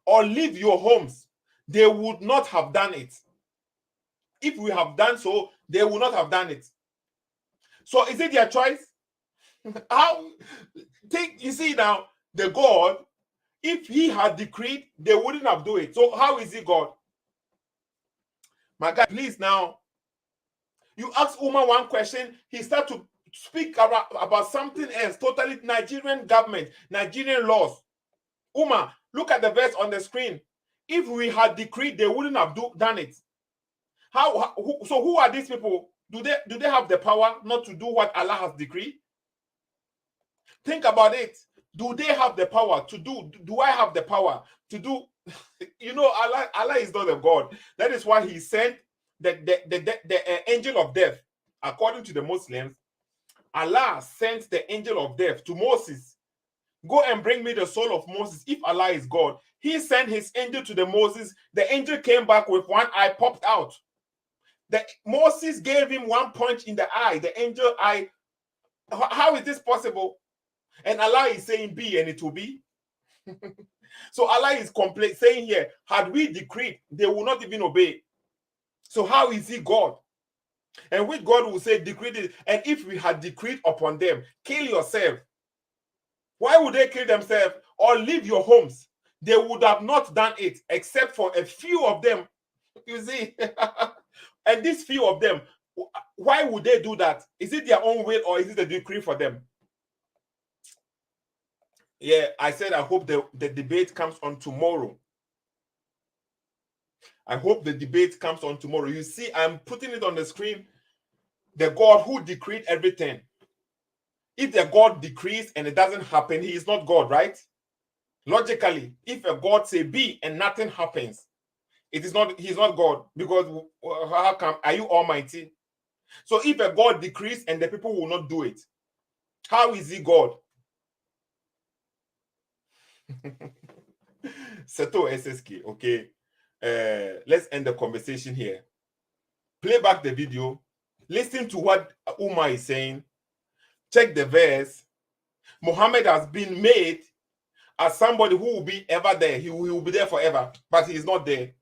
D: or leave your homes, they would not have done it. If we have done so, they would not have done it. So is it their choice? You see now, the God, if He had decreed, they wouldn't have done it. So how is He God? My God, please now, you ask Umar one question, he starts to speak about something else, totally Nigerian government, Nigerian laws. Umar, look at the verse on the screen. If we had decreed, they wouldn't have done it. So who are these people? Do they have the power not to do what Allah has decreed? Think about it. Do they have the power to do? Do I have the power to do? You know, Allah is not a God. That is why He sent the angel of death. According to the Muslims, Allah sent the angel of death to Moses. Go and bring me the soul of Moses. If Allah is God, He sent His angel to Moses. The angel came back with one eye popped out. Moses gave him 1 punch in the eye. The angel eye. How is this possible? And Allah is saying be, and it will be. So Allah is saying here, had we decreed, they will not even obey. So how is He God? And which God will say decreed it? And if we had decreed upon them, kill yourself. Why would they kill themselves or leave your homes? They would have not done it except for a few of them. You see? And these few of them, why would they do that? Is it their own will or is it a decree for them? Yeah, I said I hope the debate comes on tomorrow. I hope the debate comes on tomorrow. You see, I'm putting it on the screen. The God who decreed everything. If the God decrees and it doesn't happen, He is not God, right? Logically, if a God say be and nothing happens, He's not God, because how come? Are you Almighty? So if a God decrees and the people will not do it, how is He God? Seto SSK, okay. Let's end the conversation here. Play back the video. Listen to what Umar is saying. Check the verse. Muhammad has been made as somebody who will be ever there. He will be there forever, but he is not there.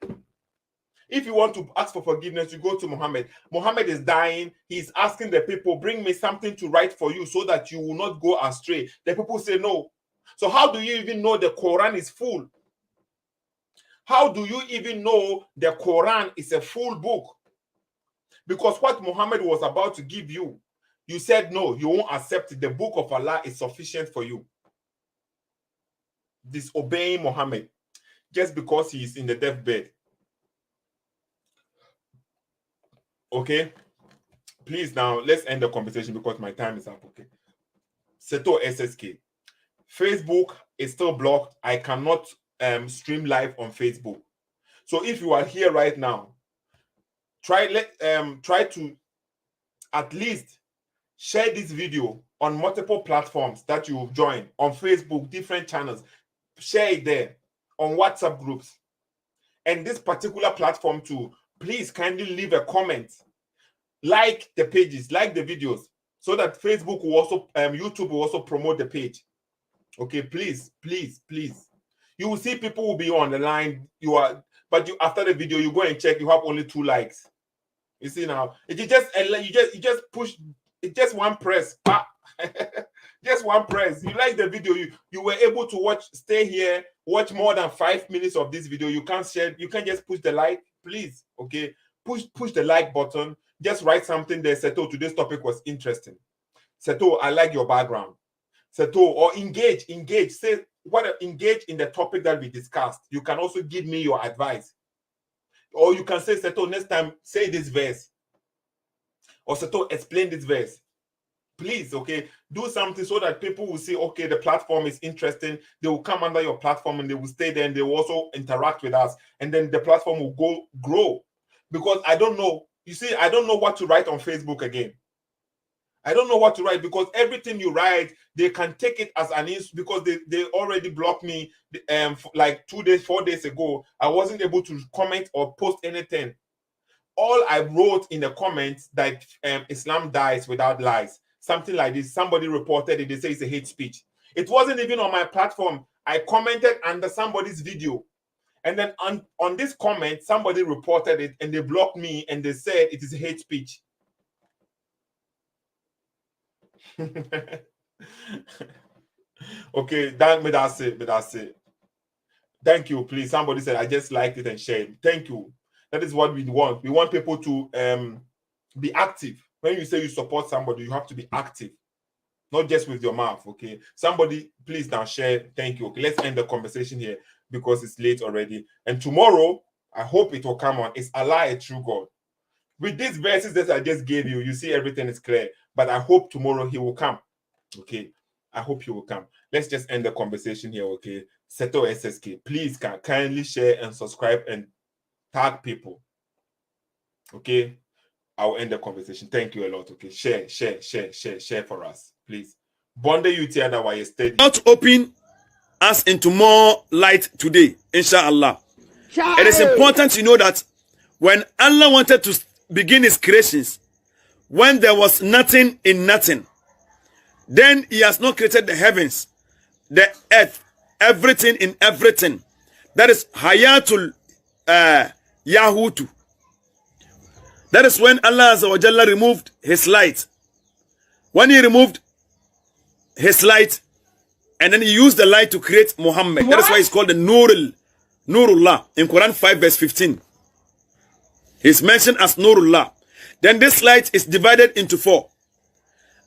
D: If you want to ask for forgiveness, you go to Muhammad. Muhammad is dying. He's asking the people, bring me something to write for you so that you will not go astray. The people say no. So how do you even know the Quran is full? How do you even know the Quran is a full book? Because what Muhammad was about to give you, you said no, you won't accept it. The book of Allah is sufficient for you. Disobeying Muhammad just because he is in the deathbed. Okay, please now let's end the conversation because my time is up. Okay, Seto SSK. Facebook is still blocked. I cannot stream live on Facebook. So if you are here right now, try to at least share this video on multiple platforms that you've joined, on Facebook, different channels. Share it there, on WhatsApp groups, and this particular platform too. Please kindly leave a comment, like the pages, like the videos, so that Facebook will also, YouTube will also promote the page. Okay, please, please, please. You will see people will be on the line. But after the video, you go and check. You have only 2 likes. You see now, you just push. It's just one press. Just one press. You like the video. You were able to stay here, watch more than 5 minutes of this video. You can't share. You can just push the like. Please, okay, push the like button. Just write something there. Seto, today's topic was interesting. Seto, I like your background. Seto, or engage. Say engage in the topic that we discussed. You can also give me your advice, or you can say, Seto, next time say this verse, or Seto, explain this verse. Please, okay, do something so that people will see, okay, the platform is interesting. They will come under your platform and they will stay there and they will also interact with us. And then the platform will grow. Because I don't know. You see, I don't know what to write on Facebook again. I don't know what to write because everything you write, they can take it as an issue because they already blocked me like 2 days, 4 days ago. I wasn't able to comment or post anything. All I wrote in the comments that Islam dies without lies. Something like this. Somebody reported it. They say it's a hate speech. It wasn't even on my platform. I commented under somebody's video. And then on this comment, somebody reported it and they blocked me and they said it is a hate speech. Okay, that's it. Thank you, please. Somebody said, I just liked it and shared. Thank you. That is what we want. We want people to be active. When you say you support somebody, you have to be active, not just with your mouth, okay? Somebody, please now share. Thank you. Okay, let's end the conversation here because it's late already. And tomorrow, I hope it will come on. Is Allah a true God? With these verses that I just gave you, you see everything is clear. But I hope tomorrow he will come, okay? I hope he will come. Let's just end the conversation here, okay? Seto SSK, please kindly share and subscribe and tag people, okay? I'll end the conversation. Thank you a lot. Okay, share for us, please. Bonde UT otherwise steady.
A: Not open us into more light today, inshallah. It is important to know that when Allah wanted to begin his creations, when there was nothing in nothing, then he has not created the heavens, the earth, everything in everything. That is Hayatul Yahutu. That is when Allah Azza wa Jalla removed his light. When he removed his light, and then he used the light to create Mohammed. That is why it's called the Nurullah in Quran 5 verse 15. He's mentioned as Nurullah. Then this light is divided into 4.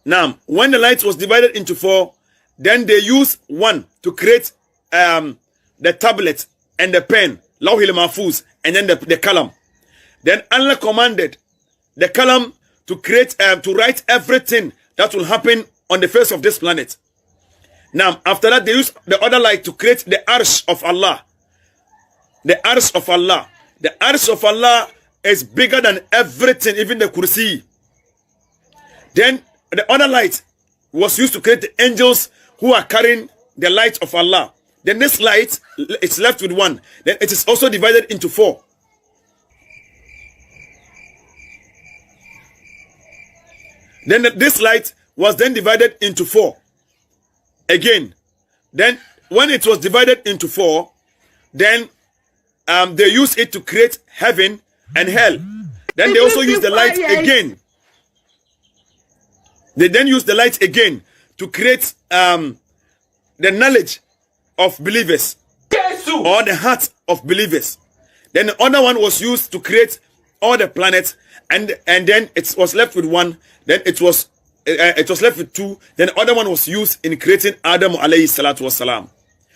A: Now, when the light was divided into 4, then they used one to create the tablet and the pen, Lawhil Mahfuz, and then the kalam. Then Allah commanded the kalam to create, to write everything that will happen on the face of this planet. Now, after that, they used the other light to create the arsh of Allah. The arsh of Allah. The arsh of Allah is bigger than everything, even the kursi. Then the other light was used to create the angels who are carrying the light of Allah. Then this light is left with one. Then it is also divided into 4. Then this light was then divided into 4 again. Then when it was divided into 4, then they used it to create heaven and hell. Then they also used the light again. They then used the light again to create the knowledge of believers or the heart of believers. Then the other one was used to create all the planets, and then it was left with 1. Then it was left with 2. Then the other one was used in creating Adam alayhi salatu wasalam.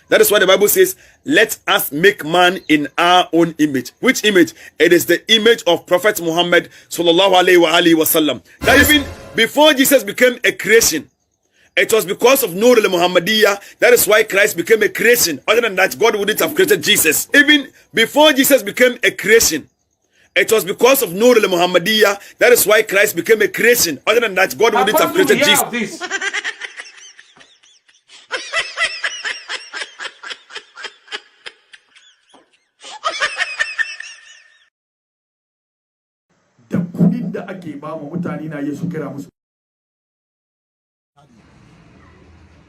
A: That is why the Bible says, let us make man in our own image. Which image? It is the image of Prophet Muhammad sallallahu alayhi wasallam. That even before Jesus became a creation, it was because of Nur al-Muhammadiyah. That is why Christ became a creation. Other than that, God wouldn't have created Jesus. Even before Jesus became a creation, it was because of Nur al-Muhammadiyah. That is why Christ became a creation. Other than that, God wouldn't have created Jesus.
B: da kudin da ake ba mu mutane na Yesu kira musu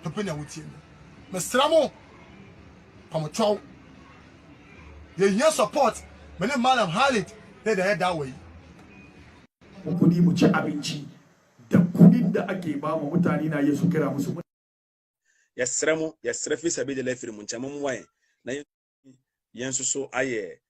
C: pepenya wutie mesra mo pamocho ye here support me ne Malam Hadith ne da head that way
B: kudi mu ci abinci da kudin da ake ba mu mutane na Yesu kira musu
A: yasra fi sabi da lafiri mun chamam waye na yansu so aye